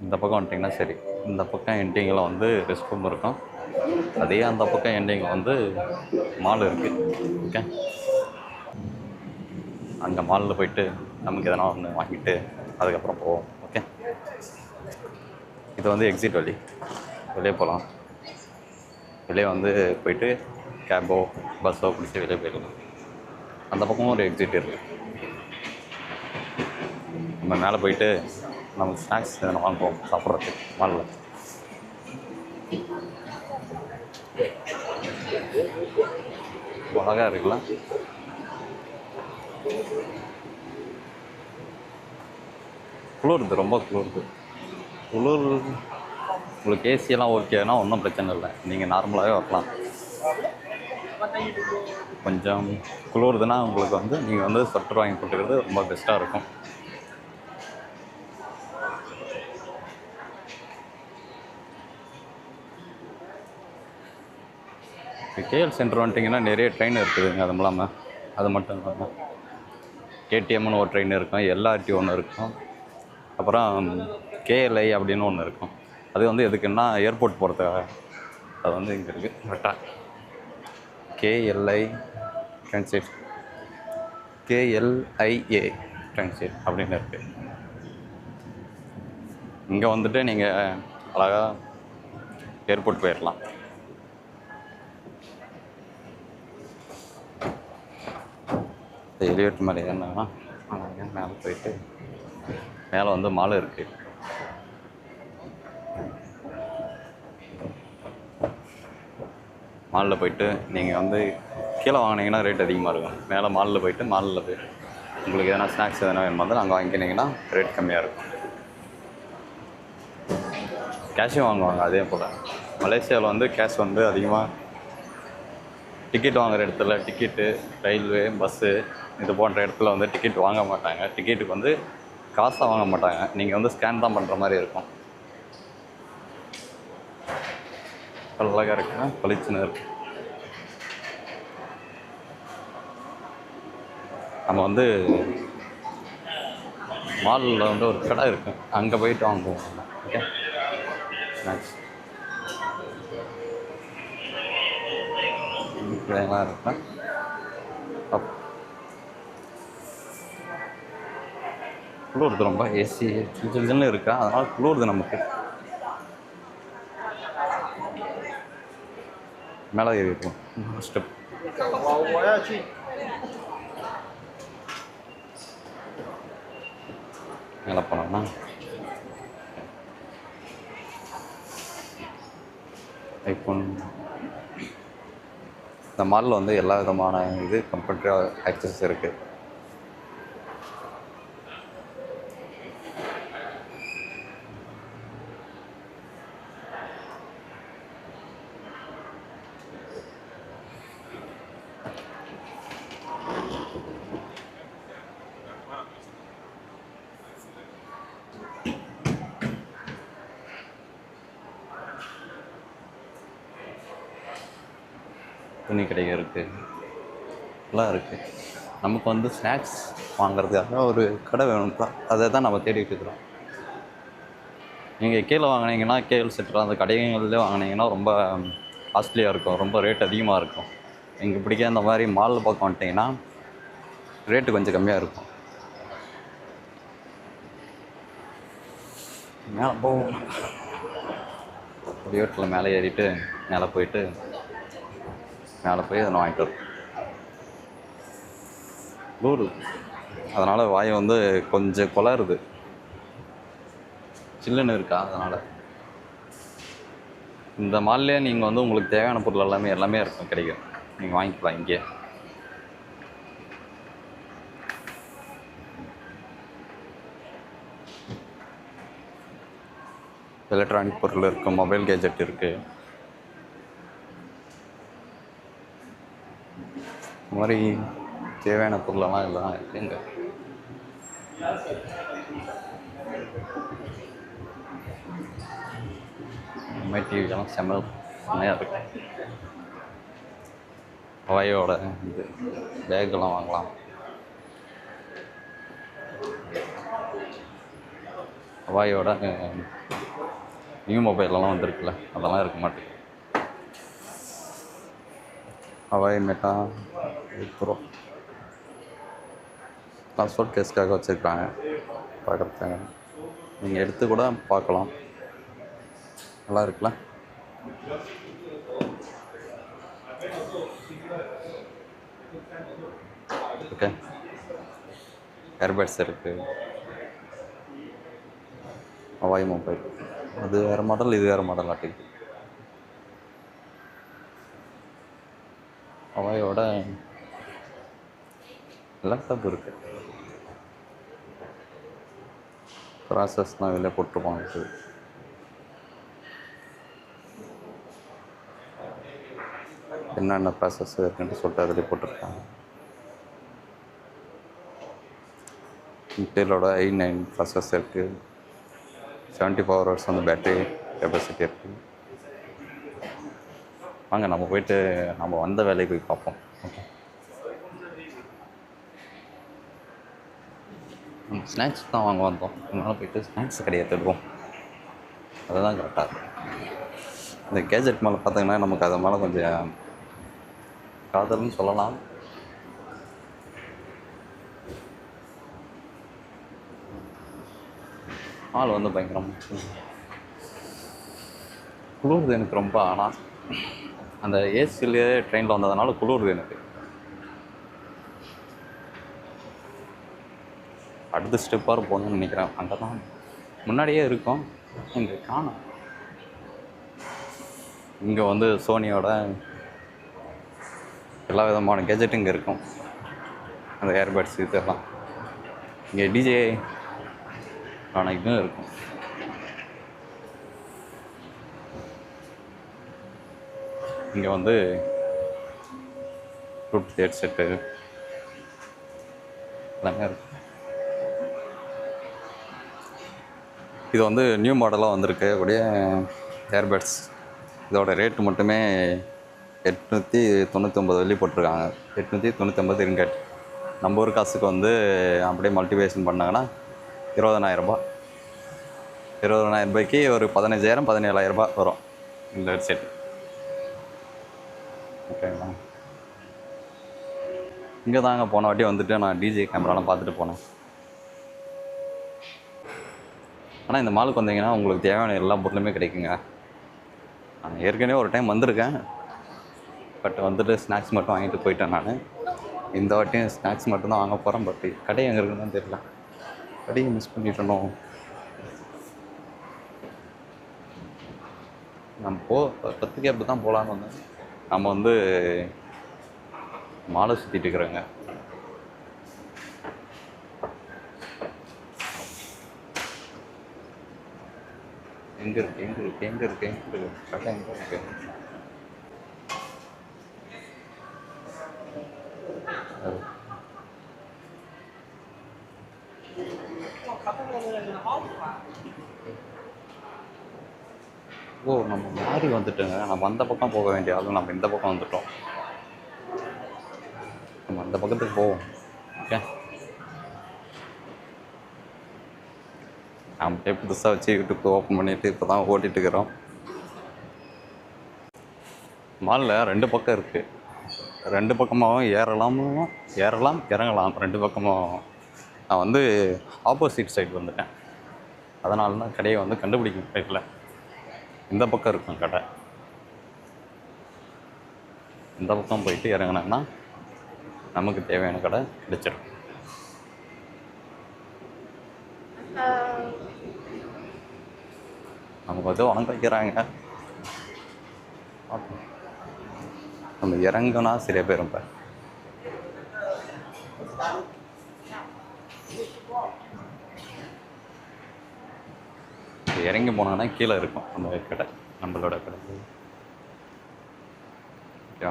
இந்த பக்கம் வந்துட்டிங்கன்னா சரி. இந்த பக்கம் எண்டிங்கில் வந்து ரெஸ்ட் ரூம் இருக்கும். அதே அந்த பக்கம் எண்டிங்கில் வந்து மால் இருக்குது. ஓகே, அங்கே மாலில் போயிட்டு நமக்கு எதனா ஒன்று வாங்கிட்டு அதுக்கப்புறம் போவோம். ஓகே, இது வந்து எக்ஸிட் வழி. வெளியே போகலாம். வெளியே வந்து போயிட்டு கேபோ பஸ்ஸோ பிடிச்சி வெளியே போயிடலாம். அந்த பக்கமும் ஒரு எக்ஸிட் இருக்குது. நம்ம மேலே போயிட்டு நமக்கு ஸ்நாக்ஸ் எதனா வாங்குவோம் சாப்பிட்றதுக்கு மாலில். அழகாக இருக்குல்ல. குளிருது, ரொம்ப குளிருது. குளிர் உங்களுக்கு ஏசியெல்லாம் ஓகேனா ஒன்றும் பிரச்சனை இல்லை, நீங்கள் நார்மலாகவே வரலாம். கொஞ்சம் குளிருதுன்னா உங்களுக்கு வந்து நீங்கள் வந்து ஸ்வெட்டர் வாங்கி போட்டுக்கிறது ரொம்ப பெஸ்ட்டாக இருக்கும். கேஎல் சென்டர் வந்துட்டிங்கன்னா நிறைய ட்ரெயின் இருக்குதுங்க. அது இல்லாமல் அது மட்டும் இல்லாமல் கேடிஎம்னு ஒரு ட்ரெயின் இருக்கும், எல்ஆர்டி ஒன்று இருக்கும், அப்புறம் கேஎல்ஐ அப்படின்னு ஒன்று இருக்கும். அது வந்து எதுக்குன்னா ஏர்போர்ட் போகிறதுக்காக. அது வந்து இங்கே இருக்குது கரெக்டாக. கேஎல்ஐ ட்ரான்சிட், கேஎல்ஐஏ ட்ரான்சிட் அப்படின்னு இருக்குது. இங்கே வந்துட்டு நீங்கள் அழகாக ஏர்போர்ட் போயிடலாம். எலிவேட் மேலே ஏறினா மேலே போயிட்டு மேலே வந்து மாலை இருக்குது. மாலில் போயிட்டு நீங்கள் வந்து கீழே வாங்கினீங்கன்னா ரேட் அதிகமாக இருக்கும். மேலே மாலில் போயிட்டு உங்களுக்கு எதனா ஸ்நாக்ஸ் எதனா வேணுமா இருந்தாலும் அங்கே வாங்கினீங்கன்னா ரேட் கம்மியாக இருக்கும். கேஷும் வாங்குவாங்க. அதே போல் மலேசியாவில் வந்து கேஷ் வந்து அதிகமாக டிக்கெட் வாங்குகிற இடத்துல, டிக்கெட்டு ரயில்வே பஸ்ஸு இது போன்ற இடத்துல வந்து டிக்கெட் வாங்க மாட்டாங்க. டிக்கெட்டுக்கு வந்து காசாக வாங்க மாட்டாங்க. நீங்கள் வந்து ஸ்கேன் தான் பண்ணுற மாதிரி இருக்கும். அழகாக இருக்குன்னா பளிச்சுன்னு இருக்குது. நம்ம வந்து மாலில் வந்து ஒரு கடை இருக்குது, அங்கே போயிட்டு வாங்குவோம். ஓகே, ஸ்நாக்ஸ் இதெல்லாம் இருக்கேன். குளிருது ரொம்ப. ஏசி சில்லுன்னு இருக்கா, அதனால் குளிருது நமக்கு. மேலே ஏறி இருக்கும் ஸ்டெப். மேலே போனோம்னா ஐஃபோன். இந்த மாலில் வந்து எல்லா விதமான கம்ப்யூட்டர் ஆக்சஸ் இருக்குது. துணி கடைகள் இருக்குது, எல்லாம் இருக்குது. நமக்கு வந்து ஸ்நாக்ஸ் வாங்குறதுக்காக ஒரு கடை வேணும்ப்பா, அதை தான் நம்ம தேடிட்டு இருக்கிறோம். நீங்கள் கீழே வாங்கினீங்கன்னா கேஎல் சென்டர் அந்த கடைகள்லேயே வாங்கினீங்கன்னா ரொம்ப காஸ்ட்லியாக இருக்கும், ரொம்ப ரேட் அதிகமாக இருக்கும். நீங்கள் பிடிக்க இந்த மாதிரி மால் பக்கம் வந்துட்டிங்கன்னா ரேட்டு கொஞ்சம் கம்மியாக இருக்கும். மேலே போவோம். வீட்டில் மேலே ஏறிட்டு மேலே போய் அதை வாங்கிட்டு வரும். குளிர், அதனால் வாய் வந்து கொஞ்சம் குளருது, சில்லுன்னு இருக்கா. அதனால் இந்த மால்லே நீங்கள் வந்து உங்களுக்கு தேவையான பொருள் எல்லாமே இருக்கும், கிடைக்கும். நீங்கள் வாங்கிக்கலாம் இங்கே. எலக்ட்ரானிக் பொருள் இருக்குது, மொபைல் கேஜெட் இருக்குது. இந்த மாதிரி தேவையான பொருளெல்லாம் எல்லாம் இருக்குது இங்கே. இந்த மாதிரி டிவிக்கெல்லாம் செம்மையாக இருக்குது. ஹவாயோட பேக்கெல்லாம் வாங்கலாம். ஹவாயோட நியூ மொபைலெல்லாம் வந்திருக்குல்ல, அதெல்லாம் இருக்க மாட்டேங்குது. ஹவாய் மெட்டா ப்ரோ பாஸ்போர்ட் கேஸ்க்காக வச்சுருக்காங்க, பார்க்குறதுக்காக. நீங்கள் எடுத்து கூட பார்க்கலாம், நல்லா இருக்குல்ல. ஓகே, ஏர்பேட்ஸ் இருக்குது. ஹவாய் மொபைல் அது வேறு மாடல், இது வேறு மாடல் ஆட்டிருக்கு. ஹவாயோட லேப்டாப் இருக்குது, ப்ராசஸ்லாம் வெளியே போட்டிருப்பாங்க. என்னென்ன ப்ராசஸ் இருக்குன்ட்டு சொல்லிட்டு அதில் போட்டிருக்காங்க. இன்டெலோட i9 ப்ராசஸ் இருக்குது, 74 ஹவர்ஸ் வந்து பேட்டரி கெப்பாசிட்டி இருக்குது. வாங்க நம்ம போயிட்டு நம்ம வந்த வேலையை போய் பார்ப்போம். ஓகே, ஸ்நாக்ஸ் தான் வாங்க வந்தோம், அதனால் போயிட்டு ஸ்நாக்ஸ் கடையை தேடுவோம். அதுதான் கரெக்டாக இருக்கும். இந்த கேஜெட் மேலே பார்த்தீங்கன்னா நமக்கு அது மேலே கொஞ்சம் காதல்னு சொல்லலாம். ஆள் வந்து பயங்கரமாக குளிருது எனக்கு ரொம்ப. ஆனால் அந்த ஏசிலேயே ட்ரெயினில் வந்ததுனால குளிருது எனக்கு. அடுத்த ஸ்டெப்பாக போகணும்னு நினைக்கிறேன். அங்கே தான் முன்னாடியே இருக்கும், இங்கே காணும். இங்கே வந்து சோனியோட எல்லா விதமான கேஜெட்டும் இங்கே இருக்கும். அந்த ஏர்பட்ஸ் இதெல்லாம் இங்கே டிஜே ஆன இதுவும் இருக்கும். இங்கே வந்து ப்ளூடூத் ஹெட்செட்டு எல்லாமே இருக்கும். இது வந்து நியூ மாடலாக வந்திருக்கு அப்படியே ஏர்பட்ஸ். இதோட ரேட்டு மட்டுமே 899 வெள்ளி போட்டிருக்காங்க. 899 ரிங்கட். நம்ம ஊர் காசுக்கு வந்து அப்படியே மல்டிபிளேஷன் பண்ணாங்கன்னா 20,000 ரூபாய். 20,000 ரூபாய்க்கு ஒரு 15,000 17,000 ரூபாய் வரும் இந்த ஹெட்செட். ஓகேங்களா, இங்கே தாங்க போன வாட்டி வந்துட்டு நான் டிஜே கேமராலாம் பார்த்துட்டு போனேன். ஆனால் இந்த மாலுக்கு வந்தீங்கன்னா உங்களுக்கு தேவையான எல்லா பொருளுமே கிடைக்குங்க. நான் ஏற்கனவே ஒரு டைம் வந்திருக்கேன், பட் வந்துட்டு ஸ்நாக்ஸ் மட்டும் வாங்கிட்டு போயிட்டேன். நான் இந்த வாட்டியும் ஸ்நாக்ஸ் மட்டும்தான் வாங்க போகிறேன். பட் கடை எங்கே இருக்குன்னு தெரியல, கடையை மிஸ் பண்ணிட்டோம். நம்ம 10 கேப் தான் போகலான்னு வந்தேன். நம்ம வந்து மாலை சுற்றிட்டு இருக்கிறோங்க. எங்கே இருக்கு கடை எங்கே இருக்கு? ஓ, நம்ம மாறி வந்துட்டோங்க. நம்ம அந்த பக்கம் போக வேண்டிய ஆளும் நம்ம இந்த பக்கம் வந்துட்டோம். நம்ம அந்த பக்கத்துக்கு போவோம். ஓகே, நம்ம புதுசாக வச்சு யூடியூப் ஓப்பன் பண்ணிவிட்டு இப்போ தான் ஓட்டிகிட்டு இருக்கிறோம். மாலில் 2 பக்கம் இருக்குது. 2 பக்கமாகவும் ஏறலாம் இறங்கலாம். 2 பக்கமும் நான் வந்து ஆப்போசிட் சைடு வந்துட்டேன். அதனால தான் கடையை வந்து கண்டுபிடிக்க முடியல. இந்த பக்கம் இருக்கும் கடை. இந்த பக்கம் போயிட்டு இறங்கினோம்னா நமக்கு தேவையான கடை கிடைச்சிடும். நமக்கு வந்து வணக்கம் வைக்கிறாங்க. நம்ம இறங்குனா சரியா போயிரும். இப்போ இறங்கி போனோன்னா கீழே இருக்கும் அந்த கடை, நம்மளோட கடை. ஓகே,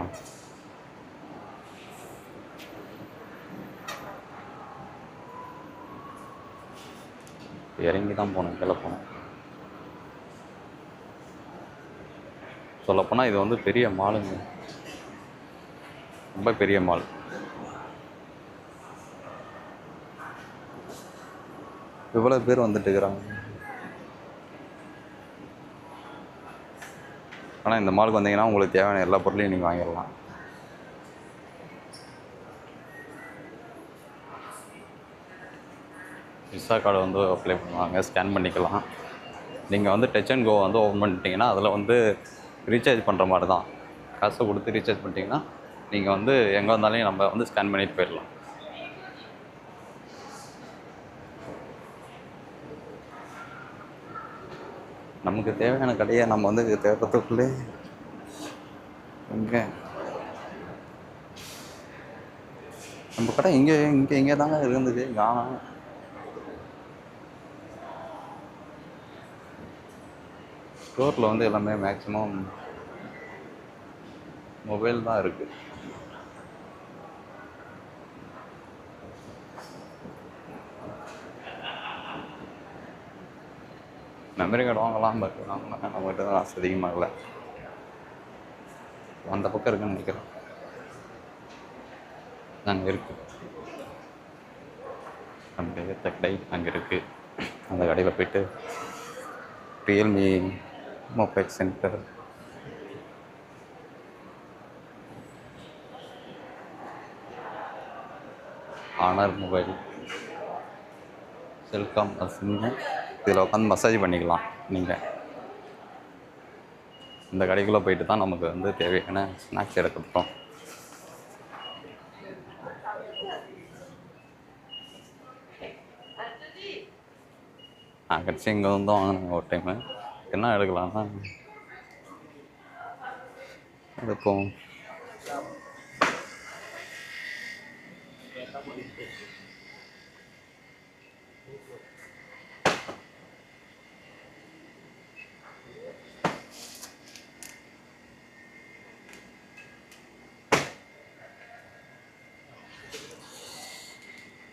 இறங்கி தான் போனோம், கீழே போனோம். சொல்லப்போனால் இது வந்து பெரிய மாலுங்க, ரொம்ப பெரிய மால். இவ்வளோ பேர் வந்துட்டு இருக்கிறாங்க. ஆனால் இந்த மாலுக்கு வந்தீங்கன்னா உங்களுக்கு தேவையான எல்லா பொருளையும் நீங்கள் வாங்கிடலாம். விசா கார்டு வந்து அப்ளை பண்ணுவாங்க, ஸ்கேன் பண்ணிக்கலாம். நீங்கள் வந்து டச் அண்ட் கோ வந்து ஓப்பன் பண்ணிட்டீங்கன்னா அதில் வந்து ரீசார்ஜ் பண்ணுற மாதிரி தான். காசை கொடுத்து ரீசார்ஜ் பண்ணிட்டீங்கன்னா நீங்கள் வந்து எங்கே வந்தாலும் நம்ம வந்து ஸ்கேன் பண்ணிட்டு போயிடலாம். நமக்கு தேவையான கடையை நம்ம வந்து தேடுறதுக்குள்ளே இங்கே நம்ம கடை இங்கே தாங்க இருந்தது காணோம். ஸ்டோரில் வந்து எல்லாமே மேக்ஸிமம் மொபைல் தான் இருக்குது. மெமரி கார்டு வாங்கலாம், பட் நம்மகிட்ட தான் ஆசை அதிகமாகல. அந்த பக்கம் இருக்குன்னு நினைக்கிறேன். அங்கே இருக்குது நம்ம ஏற்ற கடை அங்கே இருக்குது. அந்த கடையில் போய்ட்டு Realme mobile centre, Honor mobile, Celcom sim, இதில் உட்காந்து மசாஜ் பண்ணிக்கலாம். நீங்கள் இந்த கடைக்குள்ளே போயிட்டு தான் நமக்கு வந்து தேவையான ஸ்நாக்ஸ் எடுக்கிறோம். கட்சி இங்கே வந்து வாங்கினாங்க ஒரு டைமு. என்ன எடுக்கலாம்னா எடுப்போம்.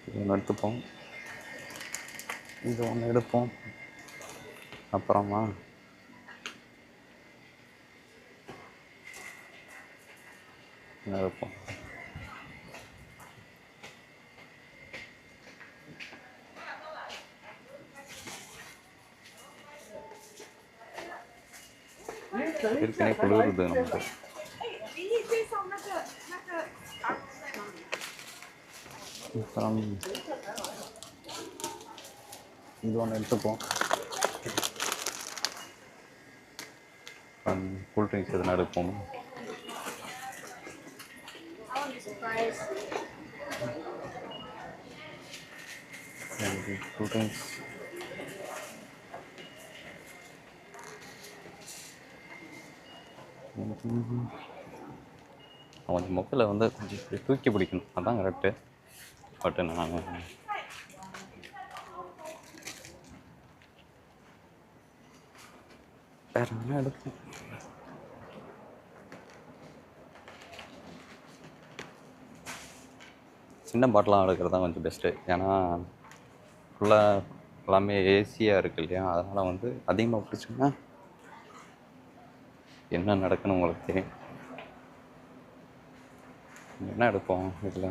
இது ஒன்று எடுத்துப்போம், இது ஒன்று எடுப்போம். அப்புறமா எடுப்போம். ஏற்கனவே குளிருது நமக்கு. அப்புறம் இது ஒன்று எடுத்துப்போம். கூல்ட்ரிங்க்ஸ் எதுனா எடுப்போம். கூல்ட்ரிங்க்ஸ் கொஞ்சம் மொபைலை வந்து கொஞ்சம் இப்படி தூக்கி பிடிக்கணும், அதான் கரெக்டு. பட் நான் வேற என்ன எடுப்போம். சின்ன பாட்டிலாம் எடுக்கிறது தான் கொஞ்சம் பெஸ்ட்டு. ஏன்னா ஃபுல்லாக எல்லாமே ஏசியாக இருக்குது இல்லையா, அதனால் வந்து அதிகமாக பிடிச்சோன்னா என்ன நடக்குன்னு உங்களுக்கு தெரியும். என்ன எடுப்போம் இதில்?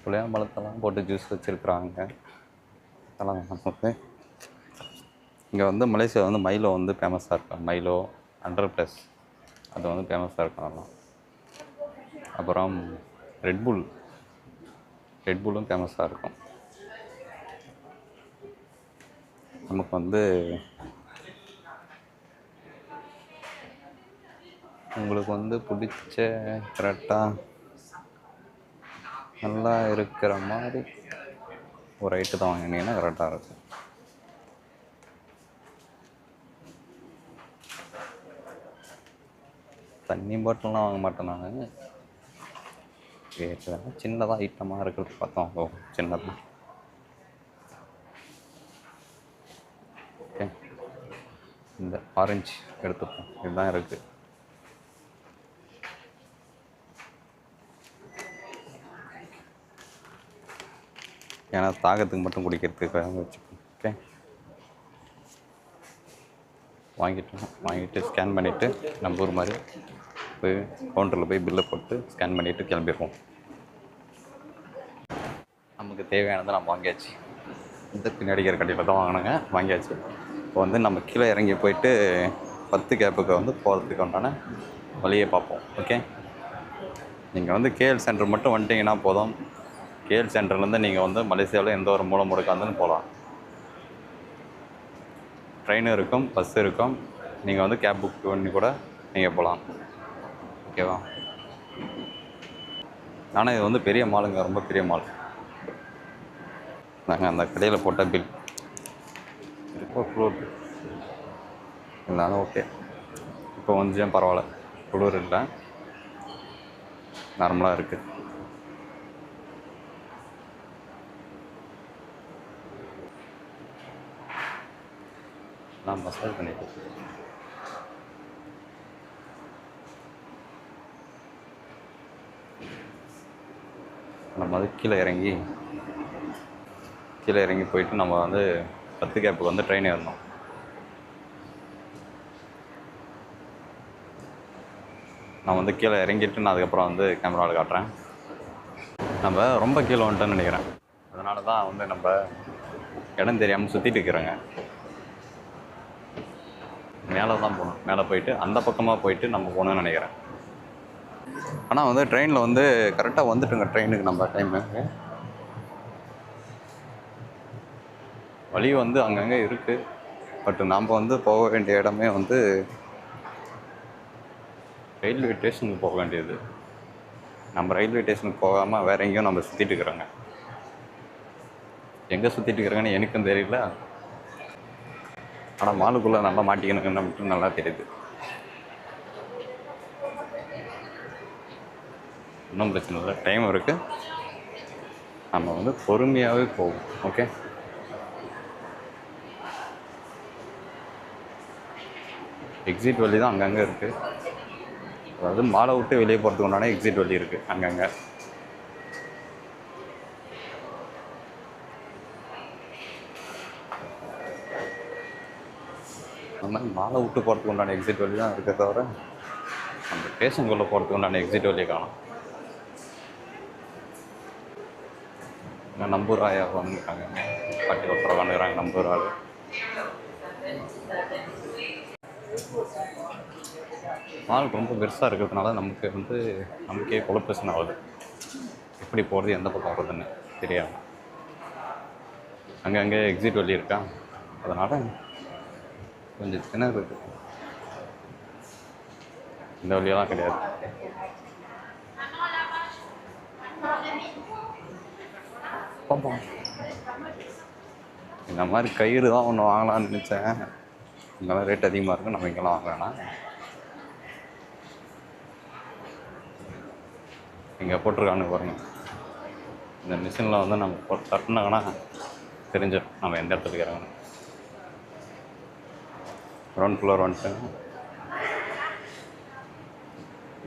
புளியா பழத்தெல்லாம் போட்டு ஜூஸ் வச்சுருக்குறாங்க. அதெல்லாம் நமக்கு இங்கே வந்து மலேசியா வந்து மைலோ வந்து ஃபேமஸாக இருக்கும். மைலோ 100+ அது வந்து ஃபேமஸாக இருக்கும். அதெல்லாம் அப்புறம் ரெட்புல்லும் ஃபேமஸாக இருக்கும். நமக்கு வந்து உங்களுக்கு வந்து பிடிச்ச கரெக்டாக நல்லா இருக்கிற மாதிரி ஒரு ஐட்டு தான் வாங்கினீங்கன்னா கரெக்டாக இருக்கும். தண்ணி பாட்டில்லாம் வாங்க மாட்டேன் நான். சின்னதாக ஐட்டமாக இருக்கிறது பார்த்தோம், சின்னதாக. ஓகே, இந்த ஆரஞ்சு எடுத்துப்போம். இதுதான் இருக்குது. ஏன்னா தாகத்துக்கு மட்டும் குடிக்கிறதுக்காக வச்சுப்போம். ஓகே, வாங்கிட்டு ஸ்கேன் பண்ணிவிட்டு நம்ம ஊர் மாதிரி போய் கவுண்டரில் போய் பில்லை போட்டு ஸ்கேன் பண்ணிவிட்டு கிளம்பிடுவோம். நமக்கு தேவையானதை நம்ம வாங்கியாச்சு. இந்த பின்னாடி இருக்கிற கடையில் தான் வாங்கினாங்க, வாங்கியாச்சு. இப்போ வந்து நம்ம கீழே இறங்கி போயிட்டு 10 கேப்புக்கு வந்து போகிறதுக்கு உண்டான வழியை பார்ப்போம். ஓகே, நீங்கள் வந்து கேஎல் சென்டர் மட்டும் வந்துட்டிங்கன்னா போதும். கேஎல் சென்டர்லேருந்து நீங்கள் வந்து மலேசியாவில் எந்த ஒரு மூலை முடுக்காந்துன்னு போகலாம். ட்ரெயின் இருக்கும், பஸ் இருக்கும், நீங்கள் வந்து கேப் புக் பண்ணி கூட நீங்கள் போகலாம். ஓகேவா? ஆனால் இது வந்து பெரிய மாலுங்க, ரொம்ப பெரிய மால். நாங்கள் அந்த கடையில் போட்ட பில் இப்போ குளிர் இருந்தாலும் ஓகே. இப்போ கொஞ்சம் பரவாயில்ல, குளிர் இல்லை, நார்மலாக இருக்குது. நான் மசாஜ் பண்ணிட்டு நம்ம வந்து கீழே இறங்கி போயிட்டு நம்ம வந்து 10 கேப்புக்கு வந்து ட்ரெயின் ஏறணும். நான் வந்து கீழே இறங்கிட்டு நான் அதுக்கப்புறம் வந்து கேமராவில் காட்டுறேன். நம்ம ரொம்ப கீழே வந்துட்டோன்னு நினைக்கிறேன். அதனால தான் வந்து நம்ம இடம் தெரியாமல் சுற்றிட்டு இருக்கிறோங்க. மேலே தான் போகணும், மேலே போயிட்டு அந்த பக்கமாக போயிட்டு நம்ம போகணுன்னு நினைக்கிறேன். ஆனால் வந்து ட்ரெயினில் வந்து கரெக்டாக வந்துட்டுங்க. ட்ரெயினுக்கு நம்ம டைமுக்கு வழி வந்து அங்கங்கே இருக்குது. பட் நாம் வந்து போக வேண்டிய இடமே வந்து ரயில்வே ஸ்டேஷனுக்கு போக வேண்டியது. நம்ம ரயில்வே ஸ்டேஷனுக்கு போகாமல் வேறு எங்கேயும் நம்ம சுற்றிட்டு இருக்கிறோங்க. எங்கே சுற்றிட்டு இருக்கிறோங்கன்னு எனக்கும் தெரியல. ஆனால் மாலுக்குள்ளே நல்லா மாட்டிக்கணுங்கன்னு மட்டும் நல்லா தெரியுது. இன்னும் பிரச்சனை இல்லை, டைம் இருக்குது. நம்ம வந்து பொறுமையாகவே போவோம். ஓகே, எக்ஸிட் வழி தான் அங்கங்கே இருக்குது. அதாவது மாலை விட்டு வெளியே போகிறதுக்கு உண்டான எக்ஸிட் வழி இருக்குது அங்கங்கே. அந்த மாதிரி மாலை விட்டு போகிறதுக்கு உண்டான எக்ஸிட் வழி தான் இருக்க தவிர அந்த ஸ்டேஷனுக்குள்ளே போகிறதுக்கு உண்டான எக்ஸிட் வழியை காணும். நம்பூர் ஆயா வந்துருக்காங்க, பாட்டி ஒருத்தர வந்துக்கிறாங்க நம்பூர் ஆள். மால் ரொம்ப பெருசாக இருக்கிறதுனால நமக்கே குழப்பம் ஆகுது. எப்படி போகிறது, எந்த பக்கம் வர்றதுன்னு தெரியாது. அங்கங்கே எக்ஸிட் வழி இருக்கா, அதனால் கொஞ்சம் திணறு இருக்குது. இந்த வழியெல்லாம் கிடையாது. இந்த மாதிரி கயிறு தான் ஒன்று வாங்கலாம்னு நினச்சேன். இங்கெல்லாம் ரேட் அதிகமாக இருக்கும், நம்ம இங்கெல்லாம் வாங்க வேணாம். இங்கே போட்டிருக்கான்னு பாருங்க. இந்த மிஷினில் வந்து நம்ம தட்டினாங்கன்னா தெரிஞ்சிடும் நம்ம எந்த இடத்துல இருக்கிறாங்க. கிரவுண்ட் ஃப்ளோர் வந்துட்டேன்.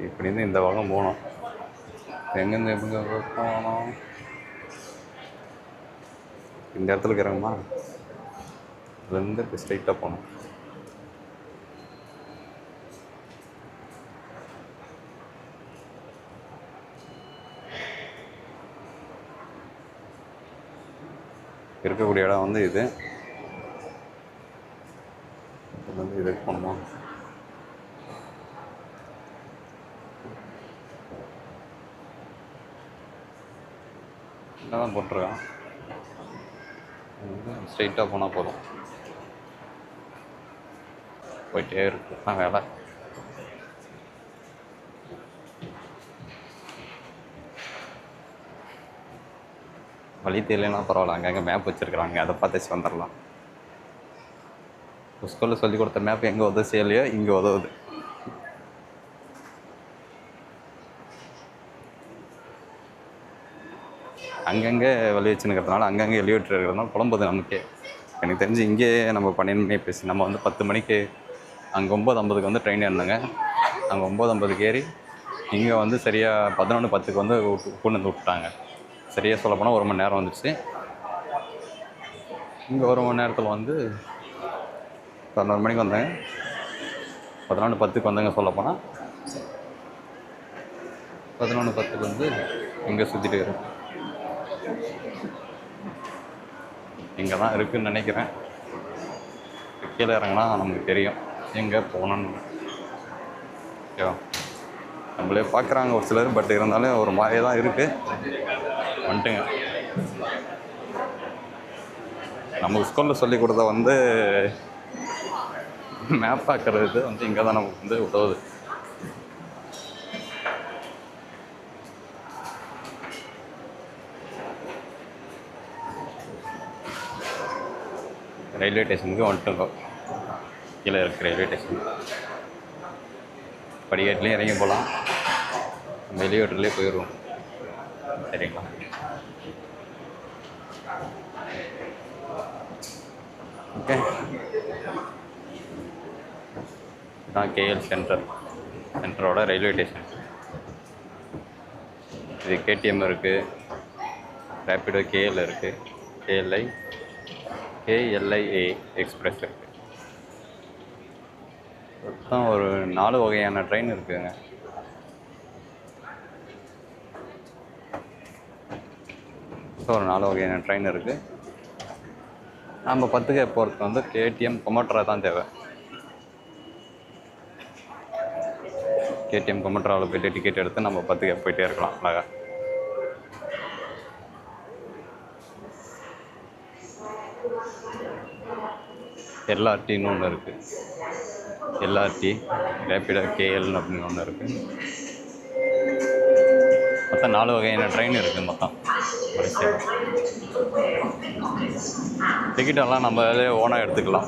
இப்படின்னு இந்த பக்கம் போகணும். எங்கேருந்து எங்கே போகணும்? இந்த இடத்துல இருக்கிறோமா, அதுலேருந்து இப்போ ஸ்ட்ரைட்டாக போகணும். இருக்கக்கூடிய இடம் வந்து இது வந்து இதுக்கு போகணுமா? என்ன தான் போட்டிருக்கான், ஸ்ட்ரைட்டாக போனால் போதும். போயிட்டே இருக்கு தான் வேலை. வழி தெரியலன்னா பரவாயில்ல, அங்கங்கே மேப் வச்சுருக்குறாங்க, அதை பார்த்துச்சு வந்துடலாம். ஸ்கூலில் சொல்லிக் கொடுத்த மேப் எங்கே உதவி செய்யலையோ இங்கே உதவுது. அங்கங்கே வழி வச்சுருக்கிறதுனால அங்கங்கே எழுவிட்டு இருக்கிறதுனால குழம்புது நமக்கே. எனக்கு தெரிஞ்சு இங்கேயே நம்ம 12 மணி பேசி நம்ம வந்து 10 மணிக்கு அங்கே 9:50க்கு வந்து ட்ரெயின் ஏறினாங்க. அங்கே 9:50க்கு ஏறி இங்கே வந்து சரியாக 11:10க்கு வந்து கொண்டு வந்து விட்டாங்க. சரியாக சொல்ல போனால் 1 மணி நேரம் வந்துடுச்சு. இங்கே 1 மணி நேரத்தில் வந்து 11 மணிக்கு வந்தாங்க, 11:10க்கு வந்தாங்க. சொல்லப்போனால் 11:10க்கு வந்து இங்கே சுற்றிட்டு இருக்கேன். இங்கே தான் இருக்குதுன்னு நினைக்கிறேன். கீழே இறங்கினா நமக்கு தெரியும் எங்கே போகணுன்னு. ஓகேவா? நம்மளே பார்க்குறாங்க ஒரு சிலர், பட் இருந்தாலும் ஒரு மாதிரியே தான் இருக்குது. வந்துட்டுங்க. நம்ம ஸ்கூலில் சொல்லி கொடுத்த வந்து மேப் பார்க்குறது வந்து இங்கே தான் நமக்கு வந்து உதவுது. ரயில்வே ஸ்டேஷனுக்கு வந்துட்டோம். கீழே இருக்குது ரயில்வே ஸ்டேஷன். படிக்கட்டுலேயும் இறங்கி போகலாம், வெளியோட்டிலே போயிடுவோம். சரிங்களா? ஓகே, இதுதான் கேஎல் சென்டரோட ரயில்வே ஸ்டேஷன். இது கேடிஎம் இருக்குது, ரேப்பிடோ கேஎல் இருக்குது, கேஎல்ஐஏ எக்ஸ்பிரஸ் இருக்குது. மொத்தம் ஒரு 4 வகையான ட்ரெயின் இருக்குதுங்க. ஒரு 4 வகையான ட்ரெயின் இருக்குது. நம்ம 10K போகிறதுக்கு வந்து கேடிஎம் கொமட்ரா தான் தேவை. கேடிஎம் கொமட்ராவில் போய்ட்டு டிக்கெட் எடுத்து நம்ம 10K போயிட்டே இருக்கலாம் அழகாக. எல்ஆர்டின்னு ஒன்று இருக்குது. எல்ஆர்டி ரேப்பிடோ கேஎல்னு அப்படின்னு ஒன்று இருக்குது. மொத்தம் 4 வகையான ட்ரெயின் இருக்குது மொத்தம். டிக்கெட்டெல்லாம் நம்மளே ஓனாக எடுத்துக்கலாம்.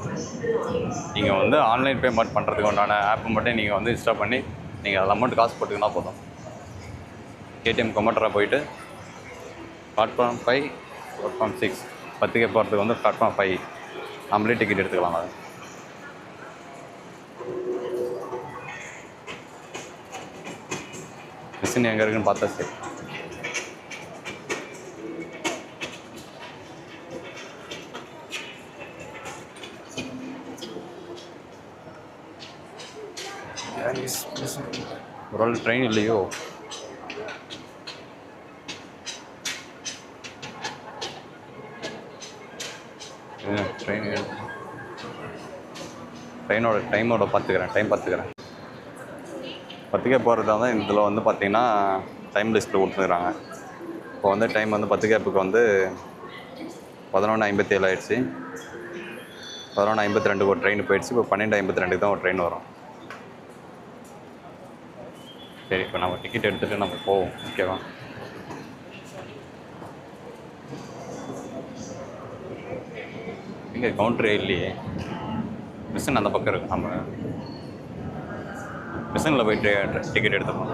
நீங்கள் வந்து ஆன்லைன் பேமெண்ட் பண்ணுறதுக்கு உண்டான ஆப்பை மட்டும் நீங்கள் வந்து இன்ஸ்டால் பண்ணி நீங்கள் அதில் அமௌண்ட் காசு போட்டுக்கினா போதும். கேடிஎம் கொமட்ரா போயிட்டு பிளாட்ஃபார்ம் 5, பிளாட்ஃபார்ம் 6 10K போகிறதுக்கு வந்து பிளாட்ஃபார்ம் 5 நம்மளே டிக்கெட் எடுத்துக்கலாம். அது மிஷின் எங்கே இருக்குன்னு பார்த்தா சரி. ஒரு ஆள் ட்ரெயின் இல்லையோ? ட்ரெயினோட டைம் பார்த்துக்கிறேன். 10K போகிறதா தான் இதில் வந்து பார்த்திங்கன்னா டைம் லிஸ்ட்டில் கொடுத்துருக்குறாங்க. இப்போ வந்து டைம் வந்து 10K வந்து 11:57 ஆகிடுச்சு. 11:52 ஒரு ட்ரெயின் போயிடுச்சு. இப்போ 12:52 தான் ஒரு ட்ரெயின் வரும். சரி, இப்போ நம்ம டிக்கெட் எடுத்துகிட்டு நம்ம போவோம். ஓகேவா? இங்கே கவுண்டரே இல்லையே. மிஷின் அந்த பக்கம் இருக்குது. நம்ம மிஷினில் போய்ட்டு டிக்கெட் எடுத்துப்போம்.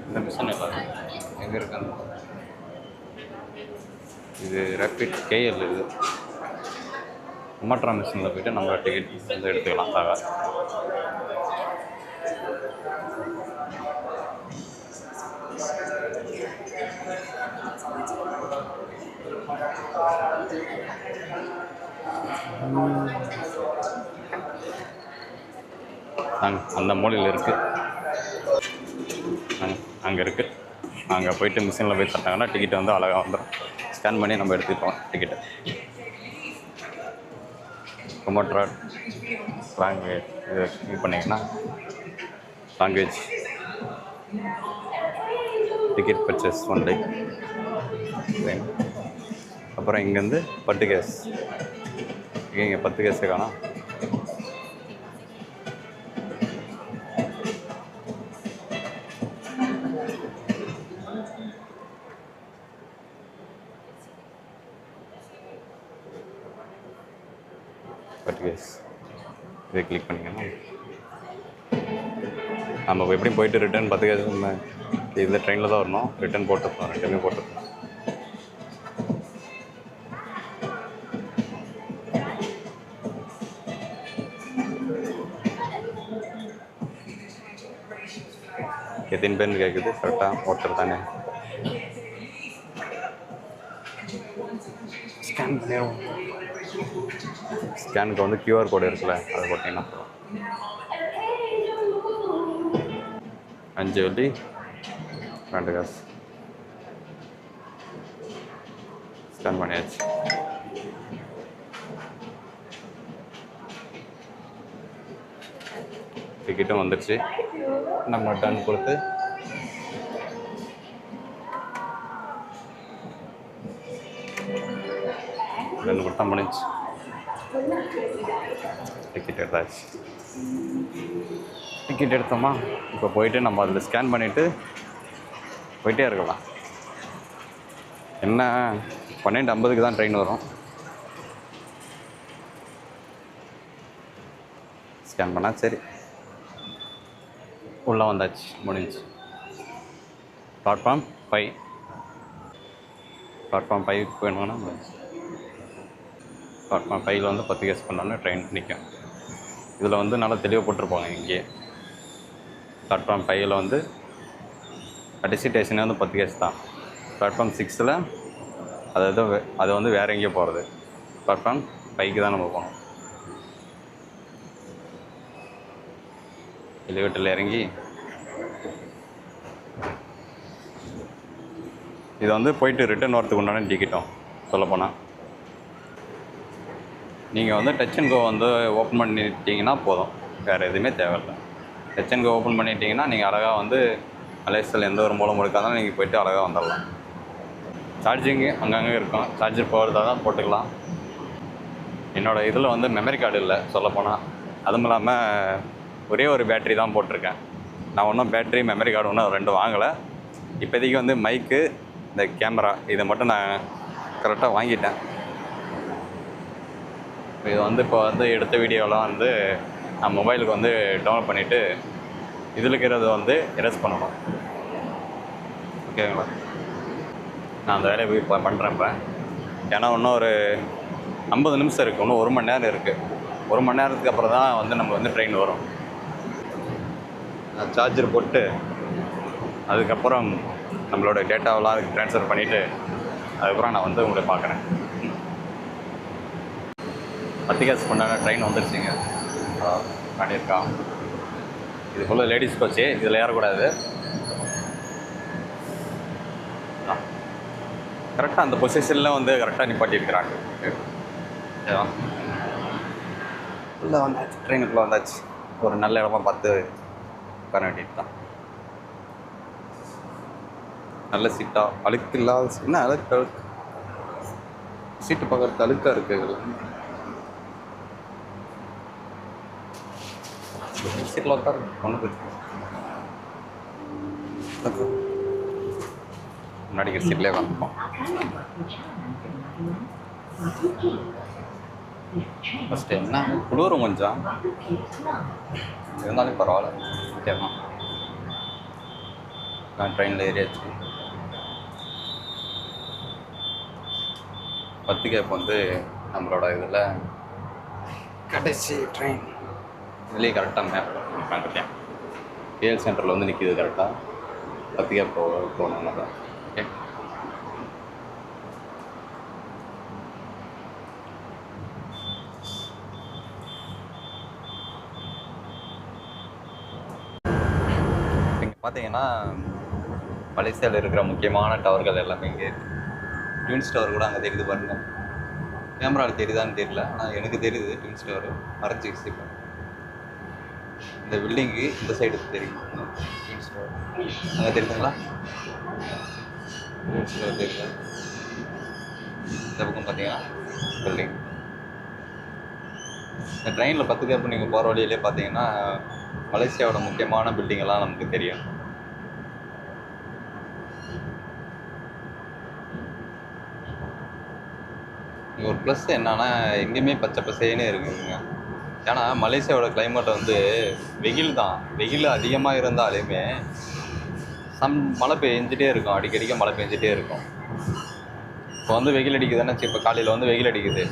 இந்த மிஷின் எல்லாம் எங்கே இருக்காங்க? இது ரேப்பிட் கேஎல். இது கொமட்ரா மிஷினில் போய்ட்டு நம்ம டிக்கெட் வந்து எடுத்துக்கலாம். அந்த மூலையில் இருக்குது. அங்கே இருக்குது. அங்கே போய்ட்டு மிஷினில் போய் தட்டாங்கன்னா டிக்கெட் வந்து அழகாக வந்துடும். ஸ்கேன் பண்ணி நம்ம எடுத்துக்கலாம் டிக்கெட்டை. கொமட்ரா லாங்குவேஜ் இது பண்ணிங்கன்னா லாங்குவேஜ் டிக்கெட் பர்ச்சேஸ் ஒன்லி. அப்புறம் இங்கேருந்து 10K இங்கே 10K காணோம். இதை கிளிக் பண்ணிங்கன்னா நம்ம எப்படியும் போயிட்டு ரிட்டர்ன் 10K இந்த ட்ரெயினில் தான் வரணும். ரிட்டர்ன் போட்டுருப்போம், ரெண்டுமே போட்டுருப்போம். எத்தனை பேர்னு கேட்குது? கரெக்டாக ஒருத்தர் தானே. ஸ்கேன் பண்ணிடுவோம். ஸ்கேனுக்கு வந்து QR கோடு இருக்குல்ல, அதை போட்டிங்கன்னா 5 வெள்ளி 2 காசு. ஸ்கேன் பண்ணியாச்சு. டிக்கெட்டும் வந்துடுச்சு. நம்ம டன் கொடுத்து டன் கொடுத்தா முடிஞ்சு. டிக்கெட் எடுத்தாச்சு. டிக்கெட் எடுத்தோமா, இப்போ போயிட்டு நம்ம அதில் ஸ்கேன் பண்ணிவிட்டு போயிட்டே இருக்கலாம். என்ன 12:50 தான் ட்ரெயின் வரும். ஸ்கேன் பண்ணால் சரி, உள்ளே வந்தாச்சு, முடிஞ்சு. பிளாட்ஃபார்ம் 5 வேணும்னா முடிஞ்சு. பிளாட்ஃபார்ம் 5 வந்து 10 கேஸ் பண்ணோன்னே ட்ரெயின் நிற்கும். இதில் வந்து நல்லா தெளிவாக போட்டிருப்பாங்க இங்கேயே. பிளாட்ஃபார்ம் 5 வந்து கடைசி ஸ்டேஷனே வந்து 10 கேஸ் தான். பிளாட்ஃபார்ம் 6 அது வந்து வேறு எங்கேயோ போகிறது. பிளாட்ஃபார்ம் 5 தான் நம்ம போகணும். எலிவேட்டரில் இறங்கி இது வந்து போயிட்டு ரிட்டர்ன் வரத்துக்கு உண்டான டிக்கெட்டும் சொல்லப்போனால். நீங்கள் வந்து டச் அண்ட் கோ வந்து ஓப்பன் பண்ணிட்டீங்கன்னா போதும், வேறு எதுவுமே தேவையில்லை. டச் அண்ட் கோ ஓப்பன் பண்ணிட்டீங்கன்னா நீங்கள் அழகாக வந்து மலேசியாவில் எந்த ஒரு மூலம் இருக்காதாலும் நீங்கள் போய்ட்டு அழகாக வந்துடலாம். சார்ஜிங்கு அங்கங்கே இருக்கும், சார்ஜர் போகிறதா தான் போட்டுக்கலாம். என்னோடய இதில் வந்து மெமரி கார்டு இல்லை சொல்லப்போனால். அதுவும் இல்லாமல் ஒரே ஒரு பேட்ரி தான் போட்டிருக்கேன். நான் ஒன்றும் பேட்ரி மெமரி கார்டு ஒன்றும் 2 வாங்கலை. இப்போதைக்கு வந்து மைக்கு, இந்த கேமரா இதை மட்டும் நான் கரெக்டாக வாங்கிட்டேன். இது வந்து இப்போ வந்து எடுத்த வீடியோலாம் வந்து நான் மொபைலுக்கு வந்து டவுன்லோட் பண்ணிவிட்டு இதில் இருக்கிறது வந்து எரேஸ் பண்ணணும். ஓகேங்களா? நான் அந்த வேலையை போய் பண்ணுறேன் இப்போ. ஏன்னா இன்னும் ஒரு 50 நிமிஷம் இருக்குது, இன்னும் 1 மணி நேரம் இருக்குது. 1 மணி நேரத்துக்கு அப்புறம் தான் வந்து நம்ம வந்து ட்ரெயின் வரும். நான் சார்ஜர் போட்டு அதுக்கப்புறம் நம்மளோட டேட்டாவெலாம் அதுக்கு ட்ரான்ஸ்ஃபர் பண்ணிவிட்டு அதுக்கப்புறம் நான் வந்து உங்களை பார்க்குறேன். 10 கேஸ் கொண்டாட ட்ரெயின் வந்துடுச்சிங்க. பண்ணியிருக்கான். இது ஃபுல்லாக லேடிஸ் கோச்சு, இதில் ஏறக்கூடாது. கரெக்டாக அந்த பொசிஷனில் வந்து கரெக்டாக நிப்பாட்டியிருக்கிறாங்க. ஓகேவா? உள்ளே வந்தாச்சு, ட்ரெயினுக்குள்ளே வந்தாச்சு. ஒரு நல்ல இடமா பார்த்து உட்கார வேண்டியது தான். நல்ல சீட்டாக, அழுக்கு இல்லாத என்ன அழுக்கு சீட்டு பார்க்குறதுக்கு அழுக்காக இருக்குது. சீட்டில் உட்காரு, ஒன்று போயிட்டு முன்னாடி சீட்லேயே உட்காந்துப்போம். ஃபஸ்ட்டு என்ன குளிரும் கொஞ்சம், இருந்தாலும் பரவாயில்ல. ஓகேவா? நான் ட்ரெயினில் ஏறியாச்சு. 10 கேப் வந்து நம்மளோட இதில் கடைசி ட்ரெயின். இதுலேயே கரெக்டாக மேப் உட்காந்துருக்கேன். கேஎல் சென்டரில் வந்து நிற்கிது கரெக்டாக. 10 கேப் போகணுன்னா தான். ஓகே, இங்கே பார்த்தீங்கன்னா மலேசியாவில் இருக்கிற முக்கியமான டவர்கள் எல்லாமே இங்கே இருக்குது. ட்வின்ஸ் டவர் கூட அங்கே தெரியுது பாருங்கள். கேமராவில் தெரியுதான்னு தெரியல, ஆனால் எனக்கு தெரியுது ட்வின்ஸ் டவர் மறைஞ்சிச்சு. இப்போ இந்த பில்டிங்கு இந்த சைடு தெரியும். ட்வின்ஸ் டவர் அங்கே தெரியுதுங்களா? ட்வின்ஸ் டவர் தெரியல. இந்த பக்கம் பார்த்தீங்கன்னா பில்டிங். இந்த ட்ரெயினில் 10 கேப் நீங்கள் போகிற வழியிலே பார்த்தீங்கன்னா மலேசியாவோட முக்கியமான பில்டிங்கெல்லாம் நமக்கு தெரியும். இங்கே ஒரு ப்ளஸ் என்னன்னா எங்கேயுமே பச்சை பசேன்னு இருக்குதுங்க. ஏன்னா மலேசியாவோட கிளைமேட் வந்து வெயில் தான். வெயில் அதிகமாக இருந்தாலுமே மழை பெஞ்சிட்டே இருக்கும், அடிக்கடிக்க மழை பெஞ்சிட்டே இருக்கும். இப்போ வந்து வெயில் அடிக்குதுன்னா, இப்போ காலையில் வந்து வெயில் அடிக்குது,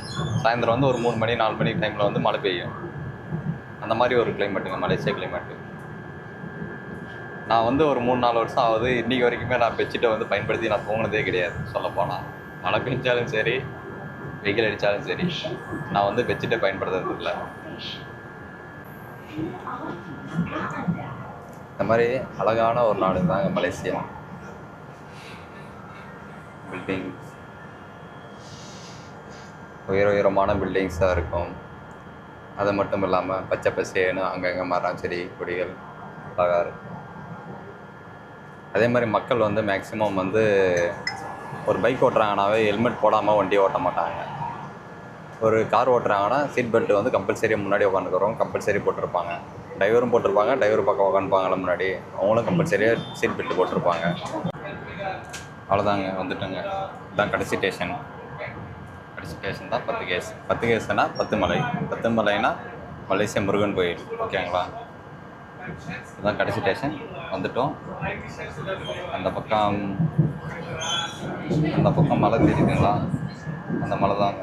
சாயந்தரம் வந்து ஒரு 3 மணி 4 மணி டைமில் வந்து மழை பெய்யும். அந்த மாதிரி ஒரு கிளைமேட்டுங்க மலேசியா கிளைமேட்டு. நான் வந்து ஒரு 3-4 வருஷம் ஆகுது, இன்றைக்கி வரைக்குமே நான் பெட்ஷீட்டை வந்து பயன்படுத்தி நான் தூங்கினதே கிடையாது. சொல்லப்போனால் மழை பெஞ்சாலும் சரி, வெயில் அடித்தாலும் சரி, நான் வந்து பெட்ஷீட்டை பயன்படுத்துறது இல்லை. இந்த மாதிரி அழகான ஒரு நாடு தாங்க மலேசியா. பில்டிங்ஸ் உயரமான பில்டிங்ஸாக இருக்கும். அது மட்டும் இல்லாமல் பச்சை பசேன்னு அங்கங்கே மரம் செடி கொடிகள் அழகாக இருக்கும். அதே மாதிரி மக்கள் வந்து மேக்ஸிமம் வந்து ஒரு பைக் ஓட்டுறாங்கனாவே ஹெல்மெட் போடாமல் வண்டி ஓட்ட மாட்டாங்க. ஒரு கார் ஓட்டுறாங்கன்னா சீட் பெல்ட் வந்து கம்பல்சரி முன்னாடி உட்காந்துக்கிறோம் கம்பல்சரி போட்டிருப்பாங்க. டிரைவரும் போட்டிருப்பாங்க. டிரைவர் பக்கம் உட்காந்துப்பாங்கள முன்னாடி அவங்களும் கம்பல்சரியாக சீட் பெல்ட் போட்டிருப்பாங்க. அவ்வளோதாங்க, வந்துட்டோங்க. இதுதான் கடைசி ஸ்டேஷன். கடைசி ஸ்டேஷன் தான் 10 கேஸ். 10 கேஸ்னா 10 மலை. 10 மலைனா மலேசியா முருகன் கோயில். ஓகேங்களா? இதுதான் கடைசி ஸ்டேஷன். வந்துட்டோம். அந்த பக்கம் மலை தெரியுதுங்களா? அந்த மலை தாங்க.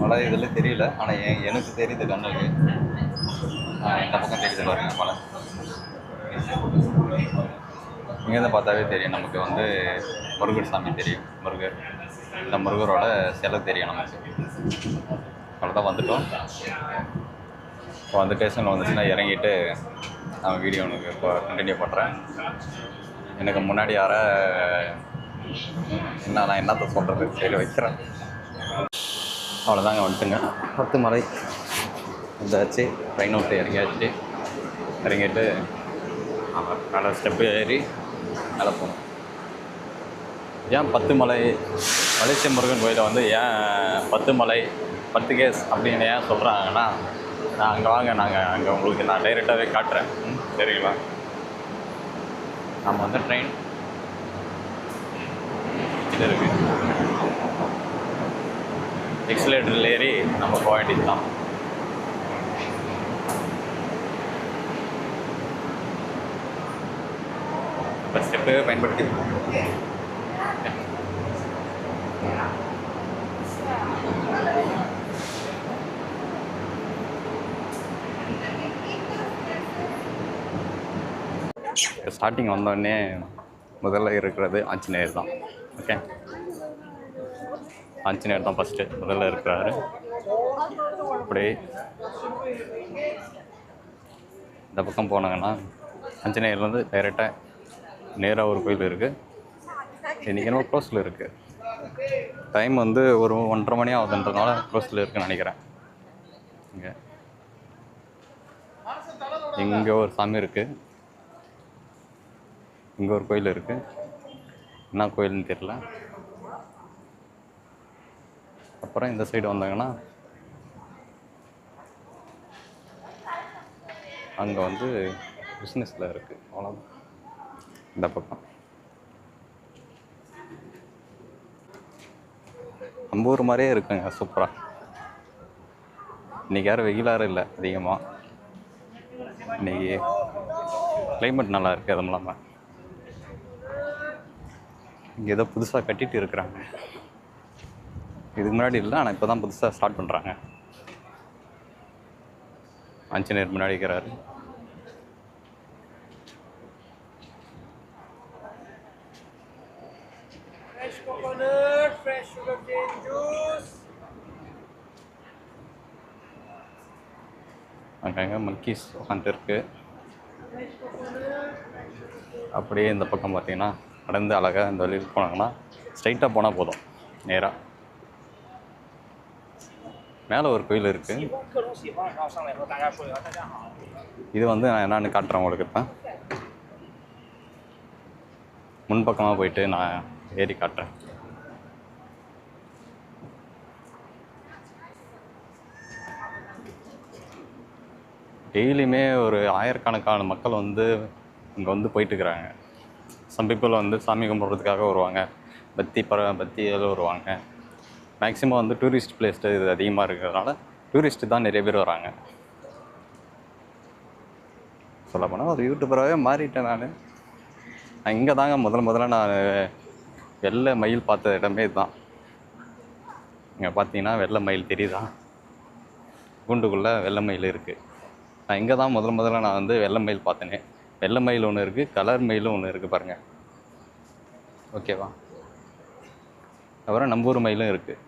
மலை இதில் தெரியல, ஆனால் எனக்கு தெரியுது கண்ணுக்கு. இந்த பக்கம் தெரியுது பாருங்க மலை. இங்கேருந்து பார்த்தாவே தெரியும் நமக்கு வந்து முருகர் சாமி தெரியும். முருகர், இந்த முருகரோட சிலை தெரியும் நமக்கு. அவ்வளோதான், வந்துட்டோம். இப்போ வந்து ஸ்டேஷனில் வந்துச்சுன்னா இறங்கிட்டு நான் வீடியோ உனக்கு இப்போ கண்டினியூ பண்ணுறேன். எனக்கு முன்னாடி நான் என்னத்த சொல்கிறது, சரி வைக்கிறேன். அவ்வளோதாங்க, வந்துட்டுங்க. 10 மலை வந்தாச்சு. ட்ரெயின் விட்டு இறங்கிட்டு மேலே ஸ்டெப்பு ஏறி மேலே போகணும். ஏன் 10 மலை மலேசிய முருகன் கோயிலை வந்து ஏன் 10 மலை 10 கேஸ் அப்படின்னு ஏன் சொல்கிறாங்கன்னா, நான் அங்கே வாங்க, நாங்கள் அங்கே உங்களுக்கு நான் டைரெக்டாகவே காட்டுறேன். சரிங்களா? நம்ம வந்து ட்ரெயின் இது இருக்குது, எக்ஸிலேட்டரில் ஏறி நம்ம போக வேண்டியது தான். இப்போ ஸ்டெப்பு பயன்படுத்தி ஸ்டார்டிங் வந்தோடனே முதல்ல இருக்கிறது ஆஞ்சநேயர் தான். ஓகே, ஆஞ்சநேயர் தான் ஃபஸ்ட்டு முதல்ல இருக்கிறாரு. அப்படியே இந்த பக்கம் போனாங்கன்னா ஆஞ்சநேயர்லேருந்து டைரெக்டாக நேராக ஒரு கோயில் இருக்குது. இன்றைக்கி என்ன க்ளோஸில் இருக்குது. டைம் வந்து ஒரு 1:30 மணி ஆகுதுன்றதுனால க்ளோஸில் இருக்குதுன்னு நினைக்கிறேன். இங்கே ஒரு சாமி இருக்குது, இங்கே ஒரு கோயில் இருக்குது. என்ன கோயில்னு தெரியல. அப்புறம் இந்த சைடு வந்தாங்கன்னா அங்கே வந்து பிஸ்னஸில் இருக்குது. அவ்வளோதான். இந்த பக்கம் நம்ம ஊர் மாதிரியே இருக்குங்க, சூப்பராக. இன்றைக்கி யாரும் வெயிலாரும் இல்லை அதிகமாக. இன்றைக்கி கிளைமேட் நல்லா இருக்குது. அதுவும் இல்லாமல் இங்கே ஏதோ புதுசாக கட்டிகிட்டு இருக்கிறாங்க. இதுக்கு முன்னாடி இல்லை, ஆனால் இப்போ தான் புதுசாக ஸ்டார்ட் பண்ணுறாங்க. ஆஞ்சநேயர் முன்னாடி இருக்கிறாரு. அங்கங்கே மங்கீஸ் உட்காந்துட்டு இருக்கு. அப்படியே இந்த பக்கம் பார்த்தீங்கன்னா நடந்து அழகாக இந்த வழியில் போனாங்கன்னா ஸ்ட்ரைட்டாக போனால் போதும், நேராக மேலே ஒரு கோயில் இருக்குது. இது வந்து நான் என்னென்னு காட்டுறேன் உங்களுக்கு. இப்போ முன்பக்கமாக போயிட்டு நான் ஏறி காட்டுறேன். டெய்லியுமே ஒரு ஆயிரக்கணக்கான மக்கள் வந்து இங்கே வந்து போயிட்டுருக்குறாங்க. சம் பீப்புள் வந்து சாமி கும்பிட்றதுக்காக வருவாங்க, பக்தியில் வருவாங்க. மேக்ஸிமம் வந்து டூரிஸ்ட் பிளேஸ்ட்டு இது அதிகமாக இருக்கிறதுனால டூரிஸ்ட்டு தான் நிறைய பேர் வராங்க. சொல்லப்போனால் ஒரு யூடியூபராகவே மாறிட்டேன் நான். இங்கே தாங்க முதல்ல நான் வெள்ளை மயில் பார்த்த இடமே இதுதான். இங்கே பார்த்தீங்கன்னா வெள்ளை மயில் தெரியுதா? கூண்டுக்குள்ளே வெள்ளை மயில் இருக்குது. நான் இங்கே தான் முதல்ல நான் வந்து வெள்ளை மயில் பார்த்தேனே. வெள்ளை மயில் ஒன்று இருக்குது, கலர் மயிலும் ஒன்று இருக்குது பாருங்கள். ஓகேவா? அப்புறம் நம்பூர் மயிலும் இருக்குது.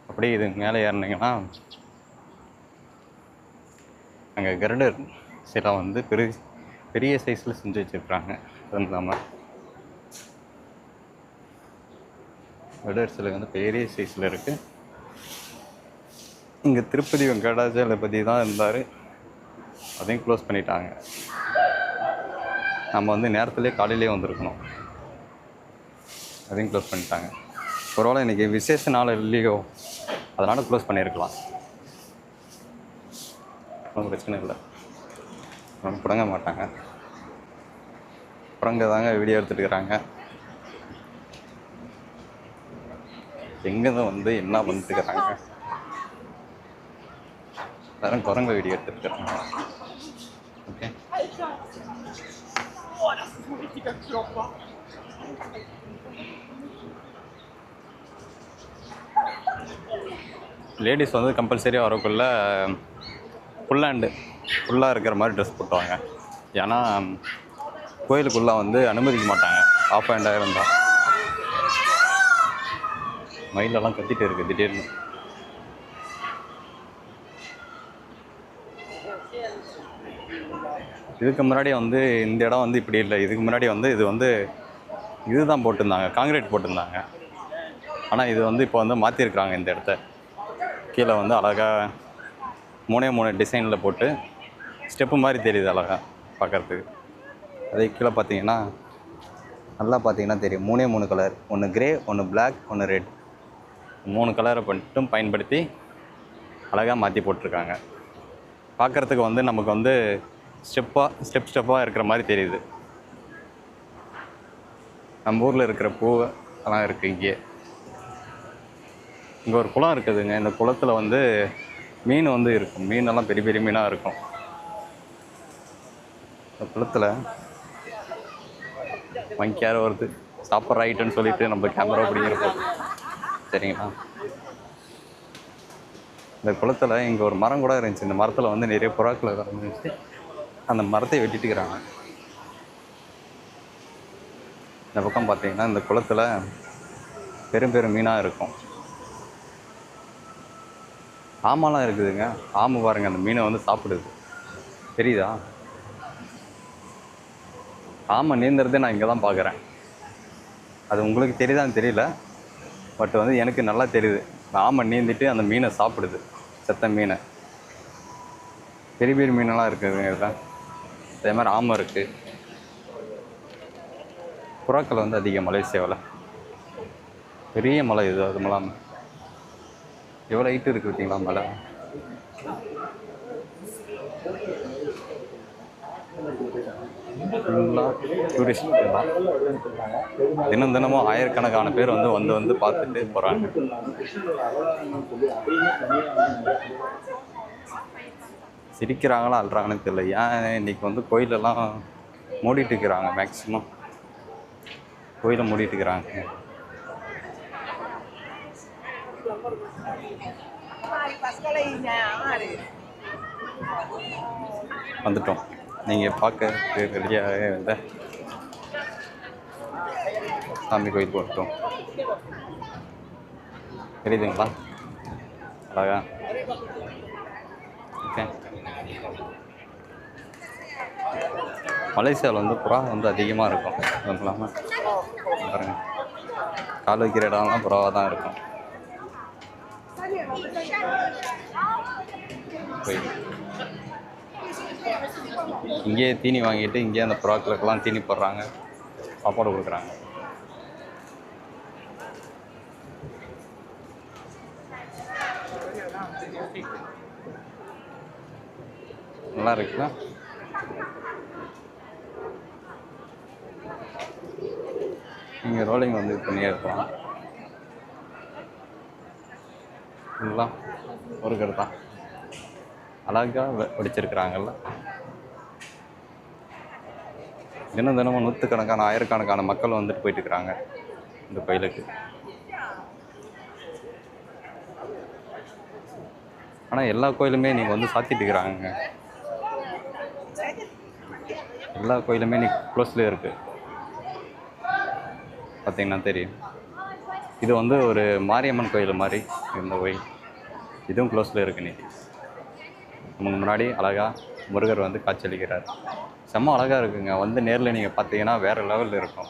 அப்படியே இது மேலே ஏறினீங்கன்னா அங்கே கருடர் சிலை வந்து பெரிய சைஸில் செஞ்சு வச்சுருக்குறாங்க. அதுவும் இல்லாமல் வடுவர் சிலை வந்து பெரிய சைஸில் இருக்குது. இங்கே திருப்பதி வெங்கடாஜலபதி தான் இருந்தார், அதையும் க்ளோஸ் பண்ணிட்டாங்க. நம்ம வந்து நேரத்துலேயே காலையிலே வந்திருக்கணும், அதையும் க்ளோஸ் பண்ணிட்டாங்க. ஒருவேளை இன்றைக்கி விசேஷ நாள் இல்லையோ, அதனால் க்ளோஸ் பண்ணியிருக்கலாம். ஒன்றும் பிரச்சனை இல்லை, ஒன்றும் புடங்க மாட்டாங்க. புறங்க தாங்க வீடியோ எடுத்துட்டுருக்குறாங்க. எங்கேருந்து வந்து என்ன பண்ணிட்டுருக்குறாங்க, எல்லாரும் குரங்க வீடியோ எடுத்துட்டுருக்குறாங்க. ஓகே, லேடிஸ் வந்து கம்பல்சரியாக வரக்குள்ள ஃபுல்லாக இருக்கிற மாதிரி ட்ரெஸ் போட்டுவாங்க. ஏன்னா கோயிலுக்குள்ளே வந்து அனுமதிக்க மாட்டாங்க ஆஃப் ஹேண்டாக இருந்தால். மயிலெல்லாம் கத்திட்டு இருக்குது திடீர்னு. இதுக்கு முன்னாடி வந்து இந்த இடம் வந்து இப்படி இல்லை. இதுக்கு முன்னாடி வந்து இதுதான் போட்டிருந்தாங்க, காங்கிரீட் போட்டிருந்தாங்க. ஆனால் இது வந்து இப்போ வந்து மாற்றிருக்கிறாங்க. இந்த இடத்த கீழே வந்து அழகாக 3 டிசைனில் போட்டு ஸ்டெப்பு மாதிரி தெரியுது அழகாக பார்க்குறதுக்கு. அதே கீழே பார்த்தீங்கன்னா நல்லா பார்த்தீங்கன்னா தெரியும், 3 கலர், ஒன்று கிரே, ஒன்று பிளாக், ஒன்று ரெட், 3 கலரை மட்டும் பயன்படுத்தி அழகாக மாற்றி போட்டிருக்காங்க. பார்க்குறதுக்கு வந்து நமக்கு வந்து ஸ்டெப்பாக இருக்கிற மாதிரி தெரியுது. நம்ம ஊரில் இருக்கிற பூவை எல்லாம் இருக்குது. இங்கே ஒரு குளம் இருக்குதுங்க. இந்த குளத்தில் வந்து மீன் வந்து இருக்கும். மீனெல்லாம் பெரிய பெரிய மீனாக இருக்கும். இந்த குளத்தில் மங்கியார வருது, சாப்பிட்ற ஐட்டம்னு சொல்லிட்டு நம்ம கேமரா பிடிக்கிறப்போ சரிங்களா. இந்த குளத்தில் இங்கே ஒரு மரம் கூட இருந்துச்சு. இந்த மரத்தில் வந்து நிறைய புறாக்கள் இருந்துச்சு. அந்த மரத்தை வெட்டிட்டுக்கிறாங்க. இந்த பக்கம் பார்த்தீங்கன்னா இந்த குளத்தில் பெரும் மீனாக இருக்கும். ஆமாலாம் இருக்குதுங்க. ஆமை பாருங்கள், அந்த மீனை வந்து சாப்பிடுது, தெரியுதா? ஆமை நீந்துறதே நான் இங்கே தான் பார்க்குறேன். அது உங்களுக்கு தெரியுதான்னு தெரியல, பட் வந்து எனக்கு நல்லா தெரியுது. ஆமை நீந்திட்டு அந்த மீனை சாப்பிடுது, செத்த மீனை. பெரிய மீனெல்லாம் இருக்குதுங்க இதில். அதே மாதிரி ஆமை இருக்குது. புறாக்கள் வந்து அதிகம் மலேசியாவில். பெரிய மலை இது. அது மலை எவ்வளோ ஹைட்டு இருக்குது பார்த்தீங்களா மலை. ஃபுல்லாக டூரிஸ்ட் தான். தினமும் ஆயிரக்கணக்கான பேர் வந்து பார்த்துட்டு போகிறாங்க. சிரிக்கிறாங்களா அழுறாங்கன்னு தெரியல. ஏன் இன்றைக்கி வந்து கோயிலெல்லாம் மூடிட்டு இருக்கிறாங்க. மேக்ஸிமம் கோயிலை மூடிட்டு இருக்கிறாங்க. வந்துட்டோம். நீங்கள் பார்க்க ரெடியாக இருந்த சாமி கோயில் போட்டோம். தெரியுதுங்களா அழகா? ஓகே. மலேசியாவில் வந்து புறா வந்து அதிகமாக இருக்கும். அதுவும் இல்லாமல் பாருங்கள், கால் வைக்கிற இடம்லாம் புறாவாக தான் இருக்கும். இங்கேயே தீனி வாங்கிட்டு இங்கேயே அந்த புறாக்களுக்கெல்லாம் தீனி போடுறாங்க, சாப்பாடு கொடுக்குறாங்க. நல்லா இருக்குல்ல? இங்கே ரோலிங் வந்து பண்ணியே இருக்கலாம். இதெல்லாம் ஒரு கடை தான், அழகாக வடிச்சிருக்கிறாங்கல்ல. தினமும் நூற்றுக்கணக்கான ஆயிரக்கணக்கான மக்கள் வந்துட்டு போயிட்டு இருக்கிறாங்க இந்த கோயிலுக்கு. ஆனால் எல்லா கோயிலுமே நீங்கள் வந்து சாத்திட்டு இருக்கிறாங்க. எல்லா கோயிலுமே நீ க்ளோஸ்லேயே இருக்குது, பார்த்தீங்கன்னா தெரியும். இது வந்து ஒரு மாரியம்மன் கோயில் மாதிரி இந்த கோயில், இதுவும் க்ளோஸில் இருக்குது. நீ நமக்கு முன்னாடி அழகாக முருகர் வந்து காட்சியளிக்கிறார். செம்ம அழகாக இருக்குங்க. வந்து நேரில் நீங்கள் பார்த்தீங்கன்னா வேறு லெவலில் இருக்கும்.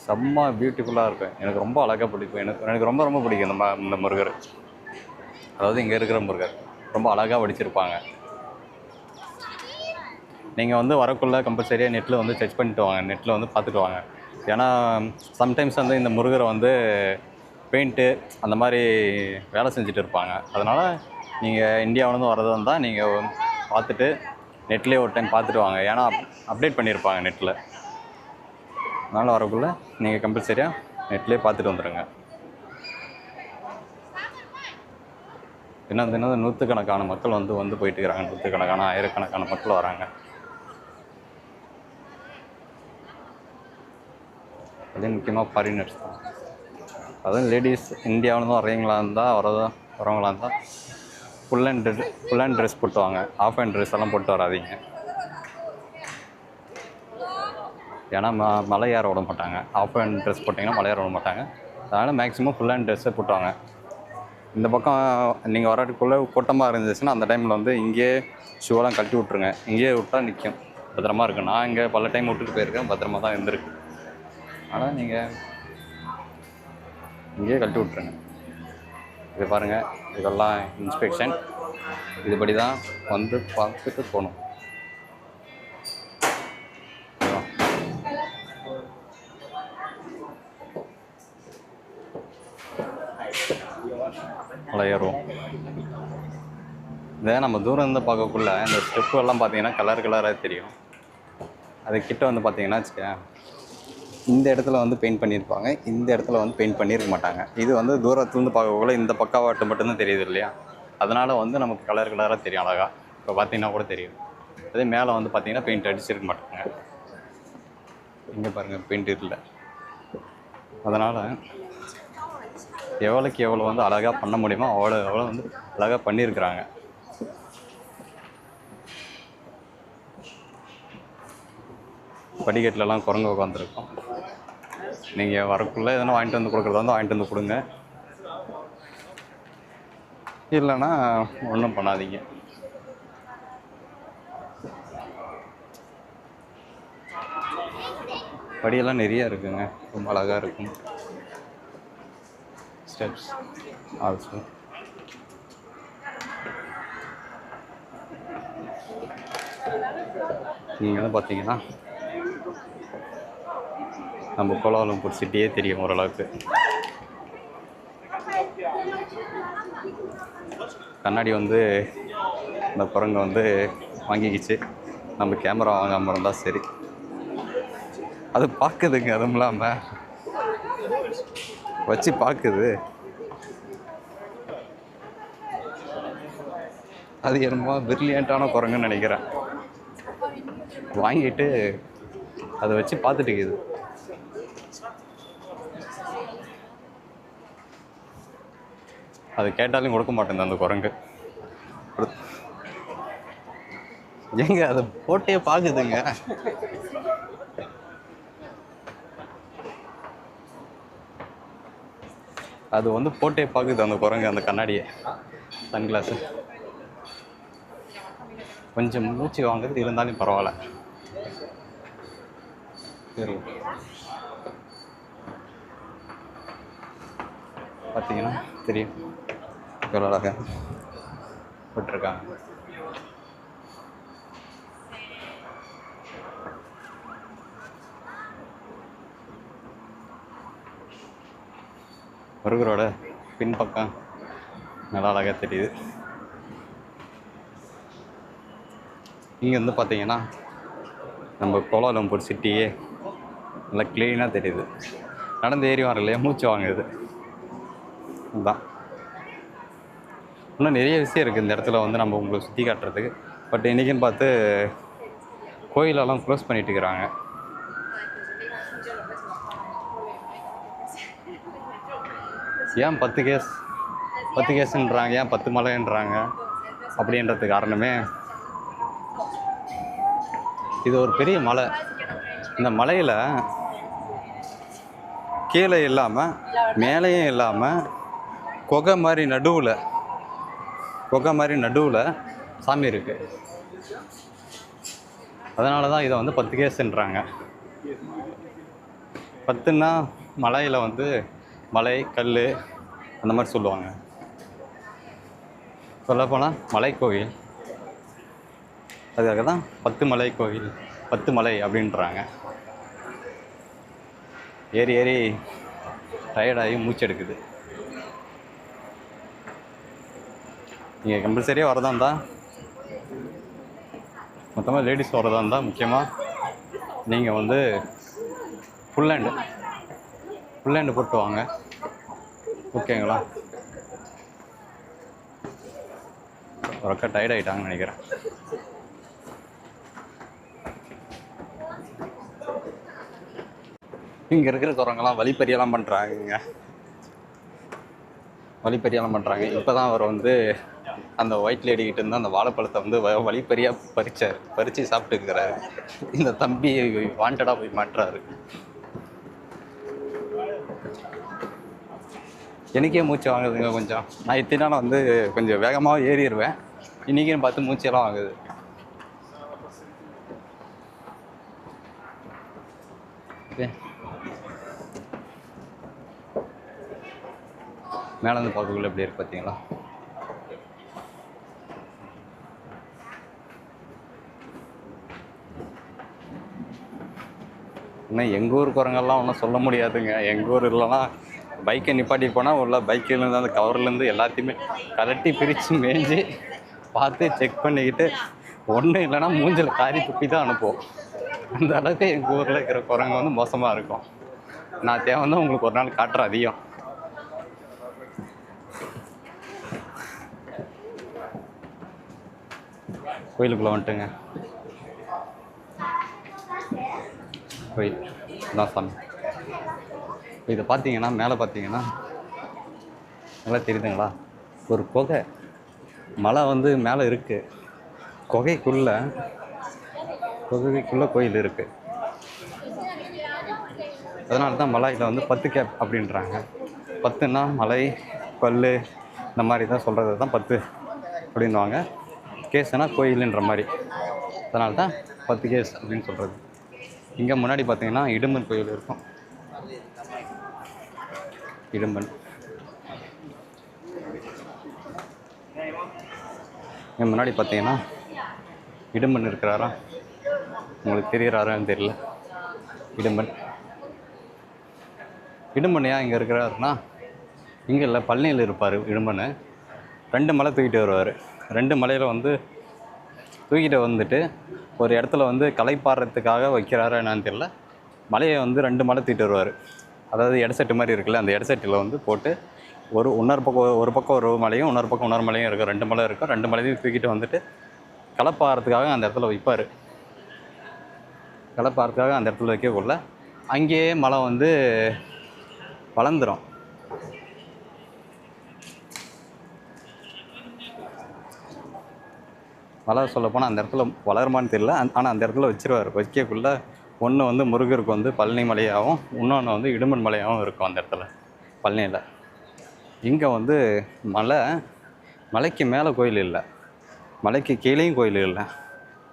செம்ம பியூட்டிஃபுல்லாக இருக்கும். எனக்கு ரொம்ப அழகாக பிடிக்கும். எனக்கு எனக்கு ரொம்ப ரொம்ப பிடிக்கும் இந்த முருகர். அதாவது இங்கே இருக்கிற முருகர் ரொம்ப அழகாக வடிச்சிருப்பாங்க. நீங்கள் வந்து வரக்குள்ளே கம்பல்சரியாக நெட்டில் வந்து செக் பண்ணிட்டு வாங்க, நெட்டில் வந்து பார்த்துட்டு வாங்க. ஏன்னா சம்டைம்ஸ் வந்து இந்த முருகரை வந்து பெயிண்ட்டு அந்த மாதிரி வேலை செஞ்சுட்டு இருப்பாங்க. அதனால் நீங்கள் இந்தியாவிலேருந்து வரதா இருந்தால் நீங்கள் பார்த்துட்டு நெட்லேயே ஒரு டைம் பார்த்துட்டு வாங்க. ஏன்னா அப்டேட் பண்ணியிருப்பாங்க நெட்டில். அதனால் வரக்குள்ளே நீங்கள் கம்பல்சரியாக நெட்லேயே பார்த்துட்டு வந்துடுங்க. தினம் நூற்றுக்கணக்கான மக்கள் வந்து போயிட்டு இருக்கிறாங்க. நூற்றுக்கணக்கான ஆயிரக்கணக்கான மக்கள் வராங்க. அதே முக்கியமாக ஃபாரினர்ஸ் தான். அதுவும் லேடிஸ் இந்தியாவிலேருந்து வரவங்களா இருந்தால் ஃபுல் அண்ட் ட்ரெஸ் போட்டு வாங்க. ஆஃப் அண்ட் ட்ரெஸ் எல்லாம் போட்டு வராதிங்க. ஏன்னா மலை ஏற விட மாட்டாங்க. ஆஃப் அண்ட் ட்ரெஸ் போட்டிங்கன்னா மலை ஏற விட மாட்டாங்க. அதனால் மேக்ஸிமம் ஃபுல் அண்ட் ட்ரெஸ்ஸை போட்டுவாங்க. இந்த பக்கம் நீங்கள் வரதுக்குள்ளே கூட்டமாக இருந்துச்சுன்னா அந்த டைமில் வந்து இங்கேயே ஷூவெல்லாம் கழட்டி விட்ருங்க. இங்கேயே விட்டால் நிற்கும், பத்திரமா இருக்கும். நான் இங்கே பல டைம் விட்டுட்டு போயிருக்கேன், பத்திரமா தான் இருந்திருக்கு. ஆனால் நீங்கள் இங்கேயே கழட்டி விட்ருங்க. இது பாருங்கள், இதெல்லாம் இன்ஸ்பெக்ஷன். இதுபடி தான் வந்து பார்த்துட்டு போகணும். ஏறுவோம். இதே நம்ம தூரம் இருந்து பார்க்கக்குள்ள இந்த ஸ்டெப்பு எல்லாம் பார்த்தீங்கன்னா கலராக தெரியும். அது கிட்ட வந்து பார்த்தீங்கன்னா வச்சுக்கேன், இந்த இடத்துல வந்து பெயிண்ட் பண்ணியிருப்பாங்க, இந்த இடத்துல வந்து பெயிண்ட் பண்ணியிருக்க மாட்டாங்க. இது வந்து தூரத்துலேருந்து பார்க்கக்குள்ள இந்த பக்காவாட்டு மட்டும்தான் தெரியுது இல்லையா? அதனால் வந்து நமக்கு கலராக தெரியும் அழகாக. இப்போ பார்த்தீங்கன்னா கூட தெரியும். அதே மேலே வந்து பார்த்தீங்கன்னா பெயிண்ட் அடிச்சிருக்க மாட்டாங்க. இங்கே பாருங்கள், பெயிண்ட் இல்லை. அதனால் எவ்வளோக்கு எவ்வளோ வந்து அழகாக பண்ண முடியுமோ அவ்வளோ வந்து அழகாக பண்ணியிருக்கிறாங்க. படிக்கட்டிலலாம் குரங்கு உட்காந்துருக்கோம். நீங்கள் வரக்குள்ளே எதனா வாங்கிட்டு வந்து கொடுக்குறதா இருந்தால் வாங்கிட்டு வந்து கொடுங்க, இல்லைன்னா ஒன்றும் பண்ணாதீங்க. படியெல்லாம் நிறைய இருக்குங்க, ரொம்ப அழகாக இருக்கும். Steps also. நீங்கள் வந்து பார்த்தீங்கன்னா நம்ம கோலாலம்பூர் சிட்டியே தெரியும் ஓரளவுக்கு. கண்ணாடி வந்து இந்த குரங்கு வந்து வாங்கிக்கிச்சு. நம்ம கேமரா வாங்காமல் இருந்தால் சரி. அது பார்க்குதுங்க, அதுவும் இல்லாமல் வச்சு பார்க்குது. அது என்னமோ பிரில்லியண்ட்டான குரங்குன்னு நினைக்கிறேன். வாங்கிட்டு அதை வச்சு பார்த்துட்டு இருக்குது. அது கேட்டாலும் கொடுக்க மாட்டேங்குது அந்த குரங்கு. ஏங்க அதை போட்டே பார்க்குதுங்க. அது வந்து போட்டே பார்க்குது அந்த குரங்கு, அந்த கண்ணாடியை, சன்கிளாஸு. கொஞ்சம் மூச்சு வாங்குறது, இருந்தாலும் பரவாயில்ல. சரி, பார்த்தீங்கன்னா தெரியும் எவ்வளோ அழகாக போட்டிருக்காங்க. முருகரோட பின்பக்கம் நல்லா அழகாக தெரியுது. இங்கே வந்து பார்த்தீங்கன்னா நம்ம கோலாலம்பூர் சிட்டியே நல்லா க்ளீனாக தெரியுது. நடந்து ஏறி வர இல்லையா, மூச்சு வாங்குது. அதுதான். இன்னும் நிறைய விஷயம் இருக்குது இந்த இடத்துல வந்து நம்ம உங்களுக்கு சுற்றி காட்டுறதுக்கு. பட் இன்றைக்கின்னு பார்த்து கோயிலெல்லாம் க்ளோஸ் பண்ணிட்டு இருக்கிறாங்க. ஏன் 10 கேஸுன்றாங்க, ஏன் 10 மலைன்றாங்க அப்படின்றது காரணமே, இது ஒரு பெரிய மலை. இந்த மலையில் கீழே இல்லாமல் மேலேயும் இல்லாமல் குகை மாதிரி நடுவில் சாமி இருக்குது. அதனால தான் இதை வந்து 10 கேஸுன்றாங்க. 10ன்னா மலையில் வந்து மலை கல் அந்த மாதிரி சொல்லுவாங்க. சொல்லப்போனால் மலைக்கோவில், அதுக்காக தான் 10 மலை கோவில், 10 மலை அப்படின்றாங்க. ஏறி ஏறி டயர்டாகி மூச்செடுக்குது. நீங்கள் கம்பல்சரியாக வரதா இருந்தால், மொத்தமாக லேடிஸ் வரதா இருந்தால் முக்கியமாக நீங்கள் வந்து ஃபுல் ஹேண்டு போட்டு வாங்க. ஓகேங்களா? ஒரு அக்கா டயர்ட் ஆகிட்டாங்கன்னு நினைக்கிறேன். இங்கே இருக்கிற குரங்கெல்லாம் வழிப்பறியெல்லாம் பண்ணுறாங்க. இப்போ தான் அவர் வந்து அந்த ஒயிட் லேடிக்கிட்ட இருந்து அந்த வாழைப்பழத்தை வந்து வழிப்பறியாக பறித்து சாப்பிட்டுக்கிறாரு. இந்த தம்பி வாண்டடாக போய் மாட்டுறாரு. எனக்கே மூச்சு வாங்குதுங்க கொஞ்சம். நான் இத்தனை நாள் வந்து கொஞ்சம் வேகமாக ஏறிடுவேன். இன்றைக்கின்னு பார்த்து மூச்செல்லாம் வாங்குது. மேலே வந்து பார்க்கக்குள்ள எப்படி இருக்கு பார்த்தீங்களா? இன்னும் எங்கள் ஊர் குரங்கெல்லாம் ஒன்றும் சொல்ல முடியாதுங்க. எங்கள் ஊர் இல்லைன்னா பைக்கை நிப்பாட்டி போனால் உள்ள பைக்கிலேருந்து அந்த கவர்லேருந்து எல்லாத்தையுமே கலட்டி பிரித்து மேய்ஞ்சி பார்த்து செக் பண்ணிக்கிட்டு ஒன்றும் இல்லைன்னா மூஞ்சில் காரி துப்பி தான் அனுப்புவோம். அந்த அளவுக்கு எங்கள் ஊரில் இருக்கிற குரங்கு வந்து மோசமாக இருக்கும். நான் தேவைன்னா உங்களுக்கு ஒரு நாள் காட்டுறேன் அதிகம். கோயிலுக்குள்ளே வந்துட்டுங்க. கோயில் தான் சாமி. இதை பார்த்தீங்கன்னா மேலே பார்த்தீங்கன்னா நல்லா தெரியுதுங்களா? ஒரு குகை மலை வந்து மேலே இருக்குது. குகைக்குள்ளே கோயில் இருக்குது. அதனால தான் மலையில் வந்து 10 கேப் அப்படின்றாங்க. 10ன்னா மலை கல் இந்த மாதிரி தான் சொல்கிறது தான் 10 அப்படின்வாங்க. கேஸ்னா கோயிலுன்ற மாதிரி. அதனால தான் 10 கேஸ் அப்படின்னு சொல்கிறது. இங்கே முன்னாடி பார்த்தீங்கன்னா இடும்பன் கோயில் இருக்கும். இடும்பன் இங்கே முன்னாடி பார்த்தீங்கன்னா இடும்பன் இருக்கிறாரா? உங்களுக்கு தெரிகிறாரான்னு தெரியல. இடும்பன் ஏன் இங்கே இருக்கிறாருன்னா, இங்கே இல்லை பழனியில் இருப்பார் இடும்பன். 2 மலை தூக்கிட்டு வருவார். 2 மலையில் வந்து தூக்கிட்டு வந்துட்டு ஒரு இடத்துல வந்து களைப்பாடுறதுக்காக வைக்கிறாரா என்னன்னு தெரியல. மலையை வந்து 2 மலை தூக்கிட்டு வருவார். அதாவது இடசெட்டு மாதிரி இருக்குல்ல, அந்த இடசெட்டில் வந்து போட்டு ஒரு பக்கம் ஒரு மலையும் இன்னொரு மலையும் இருக்கும். 2 மலை இருக்கும். 2 மலையும் தூக்கிட்டு வந்துட்டு களைப்பாடுறதுக்காக அந்த இடத்துல வைப்பார். களைப்பாடுறதுக்காக அந்த இடத்துல வைக்கக்குள்ள அங்கேயே மலை வந்து வளர்ந்துடும். மலை சொல்லப்போனால் அந்த இடத்துல வளருமான்னு தெரியல. ஆனால் அந்த இடத்துல வச்சிருவார். வைக்கக்குள்ள ஒன்று வந்து முருகருக்கு வந்து பழனி மலையாகவும், இன்னொன்று வந்து இடும்பன் மலையாகவும் இருக்கும் அந்த இடத்துல பழனியில். இங்கே வந்து மலைக்கு மேலே கோயில் இல்லை, மலைக்கு கீழேயும் கோயில் இல்லை,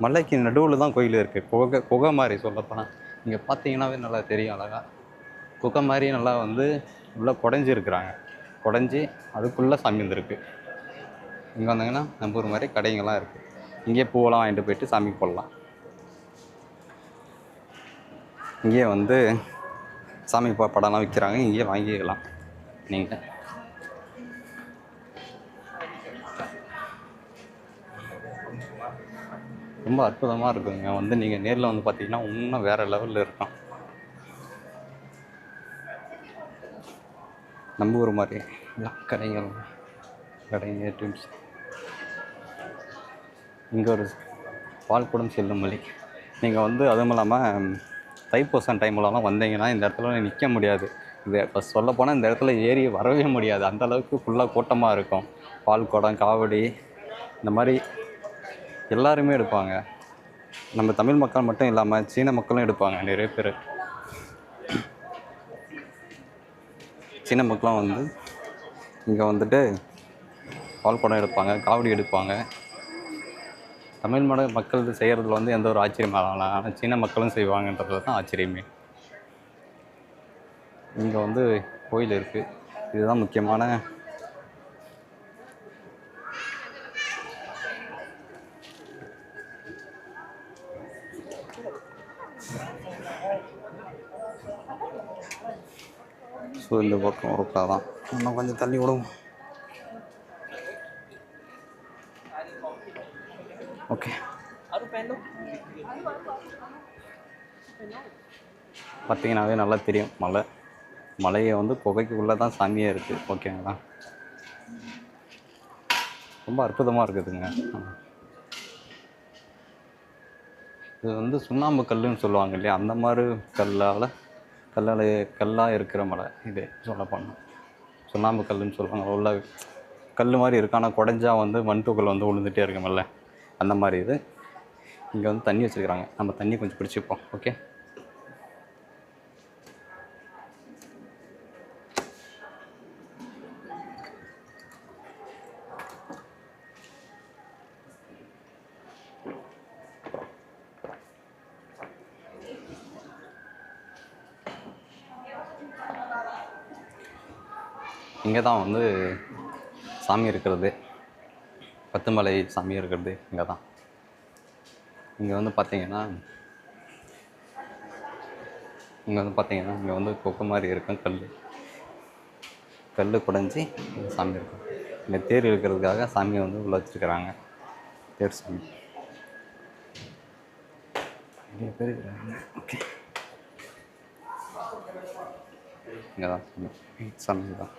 மலைக்கு நடுவில் தான் கோயில் இருக்குது. குகை மாதிரி சொல்லப்போனால் இங்கே பார்த்தீங்கன்னாவே நல்லா தெரியும். அழகாக குகை மாதிரி நல்லா வந்து உள்ளே குடஞ்சிருக்கிறாங்க. குடஞ்சி அதுக்குள்ளே சாமி வந்துருக்கு. இங்கே வந்தாங்கன்னா நம்ம ஊர் மாதிரி கடைங்கள்லாம் இருக்குது. இங்கேயே பூவெல்லாம் வாங்கிட்டு போயிட்டு சாமி போடலாம். இங்கேயே வந்து சாமி படம்லாம் விற்கிறாங்க. இங்கேயே வாங்கிக்கலாம் நீங்கள். ரொம்ப அற்புதமாக இருக்குங்க. வந்து நீங்கள் நேரில் வந்து பார்த்தீங்கன்னா இன்னும் வேறு லெவலில் இருக்கும். நம்ம ஊர் மாதிரி எல்லாம் கடைங்க ட்வின்ஸ். இங்கே ஒரு பால்குடம் செல்லும் வழி. நீங்கள் வந்து அதுவும் இல்லாமல் தைப்பூசம் டைம்லலாம் வந்தீங்கன்னா இந்த இடத்துல நிற்க முடியாது. இது இப்போ சொல்லப்போனால் இந்த இடத்துல ஏறி வரவே முடியாது. அந்தளவுக்கு ஃபுல்லாக கூட்டமாக இருக்கும். பால் குடம், காவடி இந்த மாதிரி எல்லாருமே எடுப்பாங்க. நம்ம தமிழ் மக்கள் மட்டும் இல்லாமல் சீன மக்களும் எடுப்பாங்க. நிறைய பேர் சீன மக்களும் வந்து இங்கே வந்துட்டு பால் குடம் எடுப்பாங்க, காவடி எடுப்பாங்க. தமிழ் மக்கள் செய்கிறதுல வந்து எந்த ஒரு ஆச்சரியம் ஆகலாம். ஆனால் சீன மக்களும் செய்வாங்கன்றது தான் ஆச்சரியமே. இங்கே வந்து கோயில் இருக்குது. இதுதான் முக்கியமான ஸோ இந்த பக்கம் ரோட்டா தான். இன்னும் கொஞ்சம் தள்ளி விடுவோம். ஓகே, பார்த்தீங்கன்னாவே நல்லா தெரியும் மலையை வந்து குகைக்குள்ளே தான் சாமியே இருக்குது. ஓகேங்களா, ரொம்ப அற்புதமாக இருக்குதுங்க. இது வந்து சுண்ணாம்பு கல்லுன்னு சொல்லுவாங்க இல்லையா, அந்த மாதிரி கல்லாக இருக்கிற மலை இது. சொல்ல போனால் சுண்ணாம்பு கல்லுன்னு சொல்லுவாங்க. உள்ள கல் மாதிரி இருக்கு, ஆனால் குடஞ்சா வந்து மண் தூக்கல் வந்து விழுந்துகிட்டே இருக்குமில்ல, அந்த மாதிரி இது. இங்கே வந்து தண்ணி வச்சுருக்கிறாங்க, நம்ம தண்ணி கொஞ்சம் பிடிச்சிப்போம். ஓகே, இங்கே தான் வந்து சாமி இருக்கிறது, பத்துமலை சாமி இருக்கிறது இங்கே தான். இங்கே வந்து பார்த்தீங்கன்னா இங்கே வந்து கொக்கு மாதிரி இருக்கும், கல் குடஞ்சி சாமி இருக்கும். இங்கே தேர் இருக்கிறதுக்காக சாமியை வந்து உள்ள வச்சுருக்கிறாங்க. தேர் சாமி நிறைய பேர் இருக்கிறாங்க. ஓகே, இங்கே தான் சாமி தான்.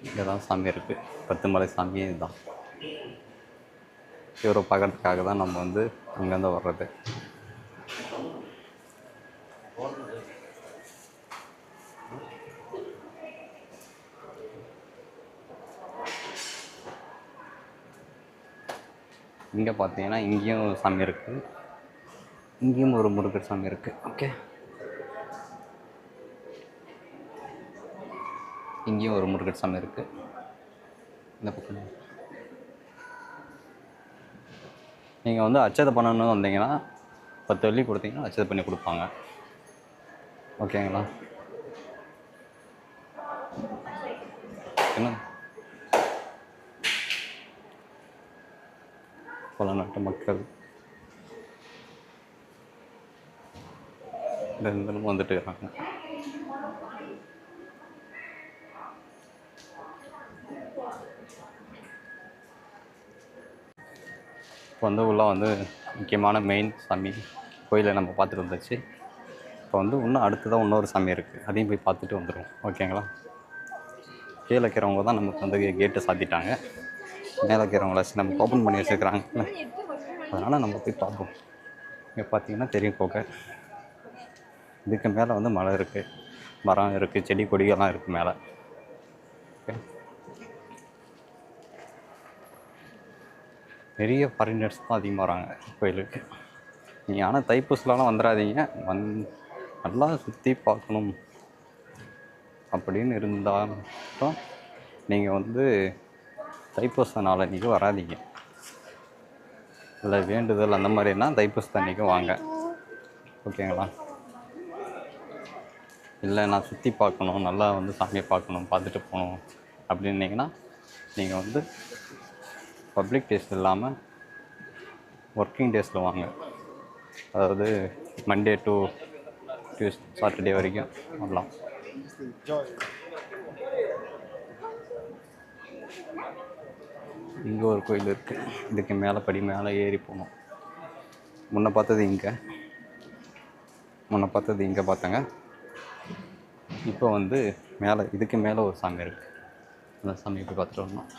இங்கே தான் சாமி இருக்குது, பத்துமலை சாமியே இதுதான். இவரை பார்க்கறதுக்காக தான் நம்ம வந்து அங்கேருந்து வர்றது. இங்கே பார்த்தீங்கன்னா இங்கேயும் சாமி இருக்குது, இங்கேயும் ஒரு முருகர் சாமி இருக்குது. ஓகே, இங்கேயும் ஒரு முருகர் சாமி இருக்குது. இந்த பக்கம் நீங்கள் வந்து அச்சதை பண்ணணும்னு வந்தீங்கன்னா 10 வெள்ளி கொடுத்தீங்கன்னா அச்சதை பண்ணி கொடுப்பாங்க. ஓகேங்களா, என்ன பல நாட்டு மக்கள் தினமும் வந்துட்டு இருக்காங்க. இப்போ வந்து உள்ளே வந்து முக்கியமான மெயின் சாமி கோயிலை நம்ம பார்த்துட்டு வந்துச்சு. இப்போ வந்து இன்னும் அடுத்ததாக இன்னொரு சாமி இருக்குது, அதையும் போய் பார்த்துட்டு வந்துடுவோம். ஓகேங்களா, கீழே இருக்கிறவங்க தான் நமக்கு வந்து கேட்டை சாத்திட்டாங்க, மேலே இருக்கிறவங்களாச்சும் நம்ம ஓப்பன் பண்ணி வச்சுருக்கிறாங்கல்ல, அதனால் நம்ம போய் பார்ப்போம். இங்கே பார்த்தீங்கன்னா தெரியும் கோகை. இதுக்கு மேலே வந்து மலை இருக்குது, மரம் இருக்குது, செடி கொடிகள்லாம் இருக்குது மேலே. ஓகே, நிறைய ஃபாரினர்ஸ் தான் அதிகமாக வராங்க கோயிலுக்கு. நீங்கள் ஆனால் தைப்பூசலாம் வந்துடாதீங்க, நல்லா சுற்றி பார்க்கணும் அப்படின்னு இருந்தாலும் நீங்கள் வந்து தைப்பூச நாள் அன்றைக்கி வராதிங்க. இல்லை வேண்டுதல் அந்த மாதிரினா தைப்பூச அன்றைக்கும் வாங்க. ஓகேங்களா, இல்லை நான் சுற்றி பார்க்கணும், நல்லா வந்து சாமியை பார்க்கணும், பார்த்துட்டு போகணும் அப்படின்னீங்கன்னா நீங்கள் வந்து பப்ளிக் டேஸ் இல்லாமல் ஒர்க்கிங் டேஸில் வாங்க. அதாவது மண்டே டு சாட்டர்டே வரைக்கும் வரலாம். இங்கே ஒரு கோயில் இருக்குது, இதுக்கு மேலே படி மேலே ஏறி போகணும். முன்ன பார்த்தது இங்கே பார்த்தேங்க. இப்போ வந்து மேலே இதுக்கு மேலே ஒரு சாமி இருக்குது, அந்த சாமி போய் பார்த்துட்டு வரணும்.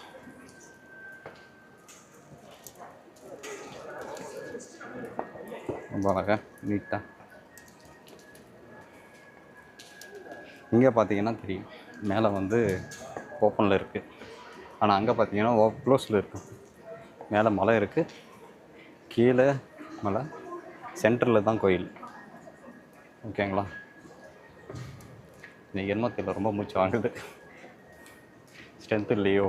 ரொம்ப அழகாக நீட்டாக. இங்கே பார்த்தீங்கன்னா தெரியும் மேலே வந்து ஓப்பனில் இருக்குது, ஆனால் அங்கே பார்த்தீங்கன்னா க்ளோஸில் இருக்குது. மேலே மலை இருக்குது, கீழே மலை, சென்டரில் தான் கோயில். ஓகேங்களா, இன்றைக்கி என்னமோ தெரியல, ரொம்ப மூச்சு வாங்குது, ஸ்ட்ரென்த் இல்லையோ.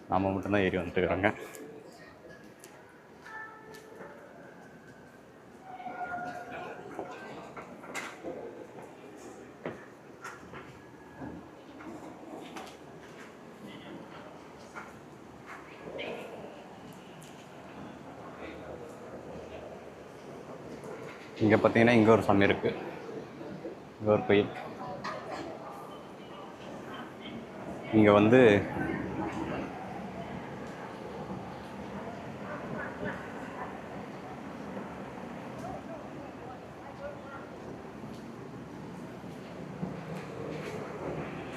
நாம் மட்டும்தான் ஏறி வந்துட்டுருக்குறோங்க. இங்கே பார்த்தீங்கன்னா இங்கே ஒரு சாமி இருக்குது, இங்கே ஒரு கோயில். இங்கே வந்து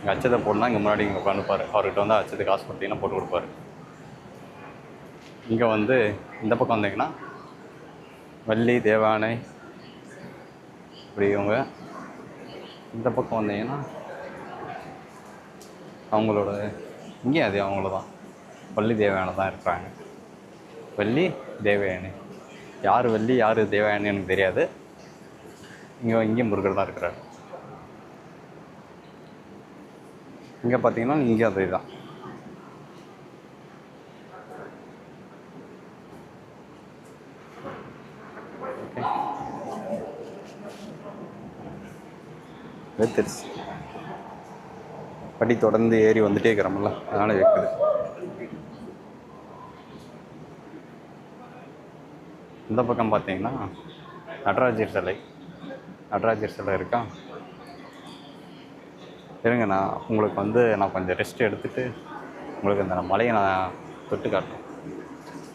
இங்கே அச்சத்தை போடலாம். இங்கே முன்னாடி இங்கே உட்காந்துப்பார். அவர்கிட்ட வந்து அச்சத்தை காசு கொடுத்தீங்கன்னா போட்டு கொடுப்பாரு. இங்கே வந்து இந்த பக்கம் வந்தீங்கன்னா வள்ளி தேவானை இப்படி இவங்க. இந்த பக்கம் வந்தீங்கன்னா அவங்களோட இங்கேயும் அதே அவங்கள தான் வள்ளி தேவயானை தான் இருக்கிறாங்க. வள்ளி தேவயானி, யார் வள்ளி யார் தேவயானி எனக்கு தெரியாது. இங்கேயும் முருகர் தான் இருக்கிறார். இங்கே பார்த்தீங்கன்னா இங்கே அதே தான். ஓகே, வெத்திருச்சு. படி தொடர்ந்து ஏறி வந்துட்டே இருக்கிறோம்ல, அதனால் வைக்குது. இந்த பக்கம் பார்த்தீங்கன்னா நடராஜர் சிலை இருக்கா. இருங்க, உங்களுக்கு வந்து நான் கொஞ்சம் ரெஸ்ட் எடுத்துகிட்டு உங்களுக்கு அந்த மலையை நான் தொட்டு காட்டுறேன்.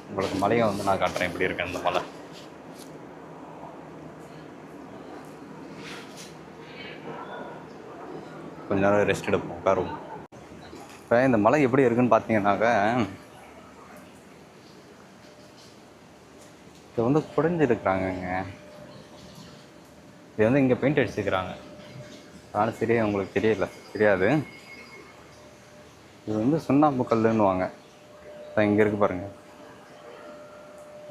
உங்களுக்கு மலையை வந்து நான் காட்டுறேன் எப்படி இருக்கேன் இந்த மலை. கொஞ்ச நேரம் ரெஸ்ட் எடுப்போம், உட்காருவோம். இப்போ இந்த மலை எப்படி இருக்குன்னு பார்த்தீங்கன்னாக்க, இது வந்து குறைஞ்சிருக்கிறாங்கங்க. இது வந்து இங்கே பெயிண்ட் அடிச்சுக்கிறாங்க, அதனால் சரியாக உங்களுக்கு தெரியாது. இது வந்து சுண்ணாம்பு கல்லுன்னுவாங்க. இங்கே இருக்குது பாருங்கள்,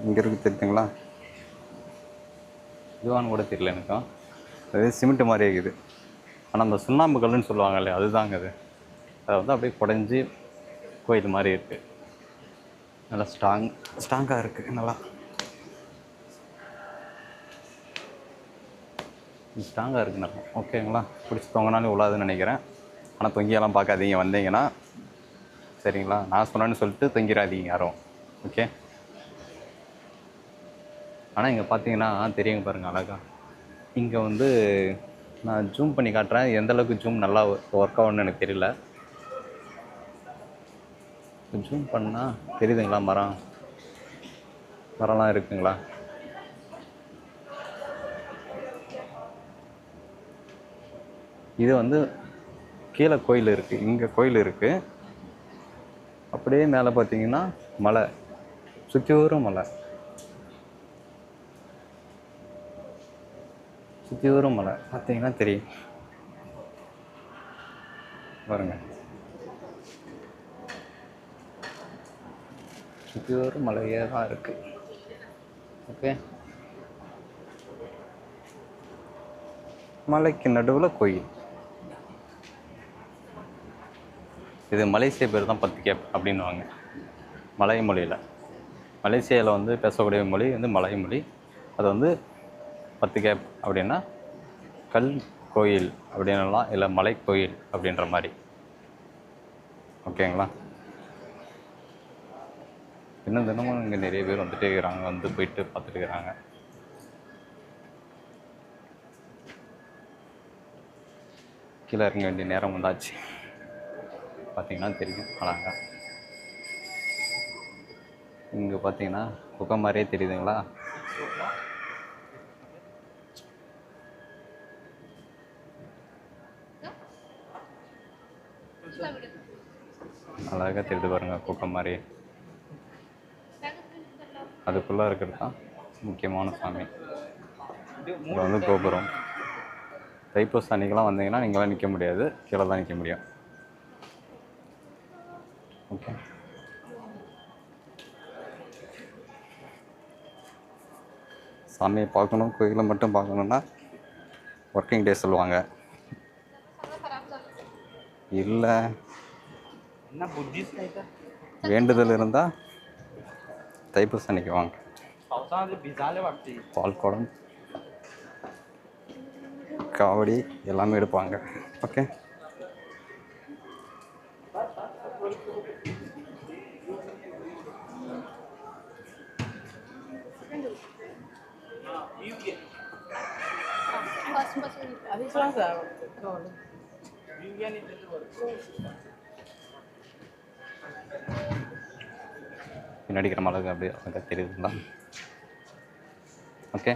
இங்கே இருக்குது தெரியுதுங்களா? இதுவான்னு கூட தெரியல எனக்கு. அது சிமெண்ட் மாதிரி இருக்குது, ஆனால் அந்த சுண்ணாம்பு கல்லுன்னு சொல்லுவாங்க இல்லையா, அதுதாங்க அது. அதை வந்து அப்படியே குறைஞ்சி கோயில் மாதிரி இருக்குது. நல்லா ஸ்ட்ராங்காக இருக்குது. நல்லா ஸ்ட்ராங்காக இருக்குது நல்லா. ஓகேங்களா? பிடிச்சி தொங்கினாலும் உள்ளாதுன்னு நினைக்கிறேன். ஆனால் தொங்கியெல்லாம் பார்க்காதீங்க வந்தீங்கன்னா, சரிங்களா? நான் சொன்னேன்னு சொல்லிட்டு தொங்கிடாதீங்க யாரும். ஓகே. ஆனால் இங்கே பார்த்தீங்கன்னா தெரியுங்க பாருங்கள் அழகா. இங்கே வந்து நான் ஜூம் பண்ணி காட்டுறேன், எந்தளவுக்கு ஜூம் நல்லா ஒர்க் ஆகும்னு எனக்கு தெரியல. ஜூம் பண்ணால் தெரியுதுங்களா? மரம்லாம் இருக்குங்களா? இது வந்து கீழே கோயில் இருக்குது, இங்கே கோயில் இருக்குது. அப்படியே மேலே பார்த்தீங்கன்னா மலை, சுற்றியூரும் மலை, பார்த்தீங்கன்னா தெரியும் பாருங்க. சுற்றியூரும் மலையே தான் இருக்குது. ஓகே, மலைக்கு நடுவில் கோயில். இது மலேசியா பேர் தான் பத்துகேப் அப்படின்வாங்க மலை மொழியில். மலேசியாவில் வந்து பேசக்கூடிய மொழி வந்து மலை மொழி. அது வந்து பத்துகேப் அப்படின்னா கல் கோயில் அப்படின்லாம், இல்லை மலை கோயில் அப்படின்ற மாதிரி. ஓகேங்களா? இன்னும் தினமும் இங்கே நிறைய பேர் வந்துட்டே இருக்கிறாங்க, வந்து போயிட்டு பார்த்துட்டு இருக்கிறாங்க. கீழே இறங்க வேண்டிய நேரம் வந்தாச்சு. பார்த்தீங்கன்னா தெரியும் அழகா. இங்கே பார்த்தீங்கன்னா குகை மாதிரியே தெரியுதுங்களா? அழகாக தெரியுது பாருங்க, குகை மாதிரி. அதுக்குள்ளே இருக்கிறது தான் முக்கியமான சாமி. இது வந்து கோபுரம். தைப்பூச அன்னைக்கெல்லாம் வந்தீங்கன்னா நீங்களாம் நிற்க முடியாது, கீழே தான் நிற்க முடியும். ஓகே, சாமியை பார்க்கணும், கோயிலை மட்டும் பார்க்கணுன்னா ஒர்க்கிங் டே சொல்லுவாங்க. இல்லை, என்ன புத்திஸ்ட் வேண்டுதல் இருந்தால் தைப்பூசம் அன்னைக்கு வாங்க. பால் குடம், காவடி எல்லாமே எடுப்பாங்க. ஓகே, பின்னாடிக்கிற மழை அப்படியே அங்கே தெரியுதுங்களா? ஓகே,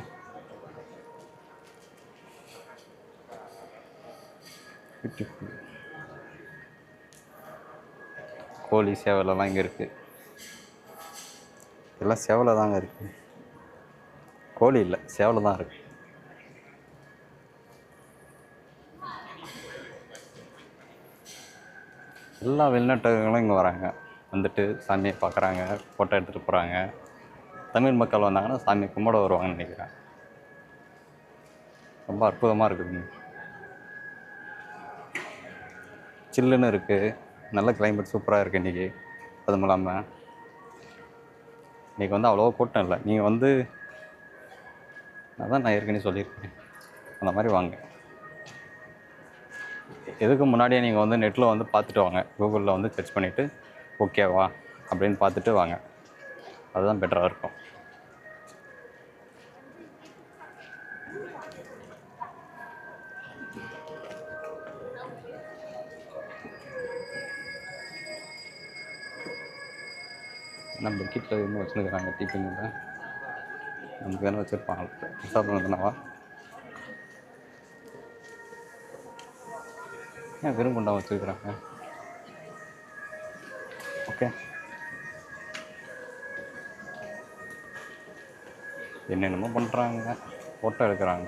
கோழி சேவலெல்லாம் இங்கே இருக்குது. எல்லாம் சேவலை தாங்க இருக்குது, கோழி இல்லை, சேவலை தான் இருக்குது. எல்லா வெளிநாட்டவர்களும் இங்கே வராங்க, வந்துட்டு சாமியை பார்க்குறாங்க, ஃபோட்டோ எடுத்துகிட்டு போகிறாங்க. தமிழ் மக்கள் வந்தாங்கன்னா சாமி கும்பிட வருவாங்கன்னு நினைக்கிறேன். ரொம்ப அற்புதமாக இருக்குதுங்க, சில்லுன்னு இருக்குது, நல்ல கிளைமேட் சூப்பராக இருக்குது இன்றைக்கி. அதுவும் இல்லாமல் இன்றைக்கி வந்து அவ்வளோவா கூட்டம் இல்லை. நீங்கள் வந்து அதான் நான் ஏற்கனவே சொல்லியிருக்கேன், அந்த மாதிரி வாங்க. எதுக்கு முன்னாடியே நீங்கள் வந்து நெட்டில் வந்து பார்த்துட்டு வாங்க, கூகுளில் வந்து சர்ச் பண்ணிவிட்டு ஓகேவா அப்படின்னு பார்த்துட்டு வாங்க, அதுதான் பெட்டராக இருக்கும். நம்ம பக்கெட்டில் இன்னும் வச்சுருக்குறாங்க டீப்பிங்கில், நமக்கு வேணும் வச்சுருப்பாங்க. சாப்பிட்றதுனாவா ஏன் வெறும் குண்டா வச்சுருக்குறாங்க? ஓகே, என்னென்னமோ பண்ணுறாங்க, ஃபோட்டோ எடுக்கிறாங்க.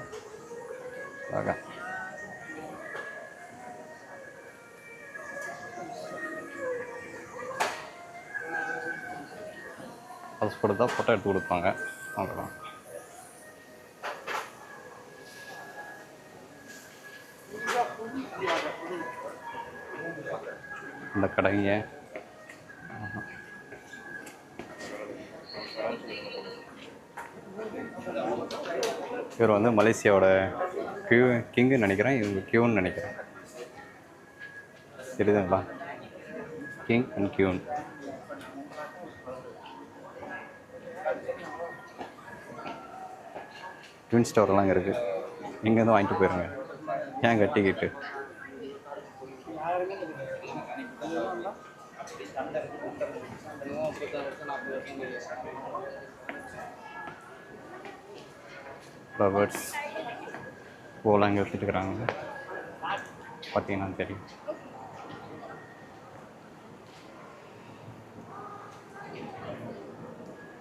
அழகா பாஸ் கொடுத்தா ஃபோட்டோ எடுத்து கொடுப்பாங்க, அவ்வளோதான். இந்த கடைங்க இவர் வந்து மலேசியாவோட கிங்குன்னு நினைக்கிறேன், இவங்க கியூன்னு நினைக்கிறேன். தெரியுதுங்களா? King and queen. ட்வின் ஸ்டோர்லாம் இங்கே இருக்குது, இங்கேருந்து வாங்கிட்டு போயிருங்க, ஏன் கட்டிக்கிட்டு. ஃப்ளவர்ஸ் பூவெல்லாம் இங்கே வச்சுட்டுருக்குறாங்க, பார்த்தீங்கன்னா தெரியும்.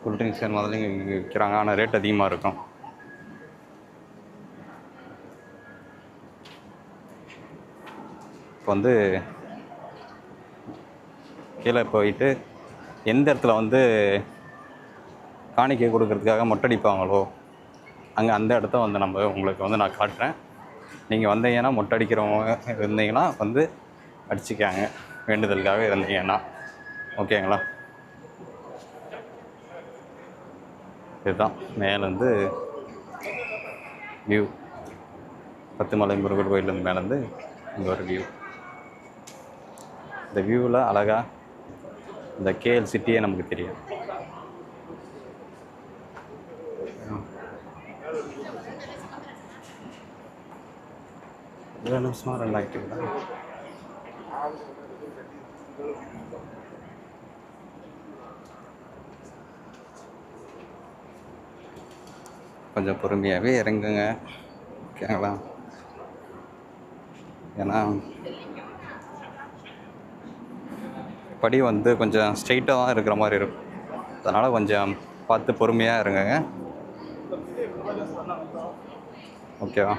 கூல்ட்ரிங்க்ஸ் முதல்ல இங்கே விற்கிறாங்க, ஆனால் ரேட் அதிகமாக இருக்கும். இப்போ வந்து கீழே போயிட்டு எந்த இடத்துல வந்து காணிக்கை கொடுக்கறதுக்காக மொட்டடிப்பாங்களோ அங்கே அந்த இடத்த வந்து நம்ம உங்களுக்கு வந்து நான் காட்டுறேன். நீங்கள் வந்தீங்கன்னா மொட்டை அடிக்கிறவங்க இருந்தீங்கன்னா வந்து அடிச்சுக்காங்க, வேண்டுதலுக்காக இருந்தீங்கன்னா. ஓகேங்களா? இதுதான் மேலேருந்து வியூ, பத்துமலை முருகர் கோயிலேருந்து மேலேருந்து இங்கே ஒரு வியூ. இந்த வியூவில் அழகாக இந்த கேஎல் சிட்டியே நமக்கு தெரியும். நிமிஷமாக 2 ஆக்டிவிட்டா கொஞ்சம் பொறுமையாகவே இறங்குங்க, ஓகேங்களா? ஏன்னா படி வந்து கொஞ்சம் ஸ்ட்ரெயிட்டாக தான் இருக்கிற மாதிரி இருக்கும், அதனால் கொஞ்சம் பார்த்து பொறுமையாக இருங்கங்க, ஓகேவா?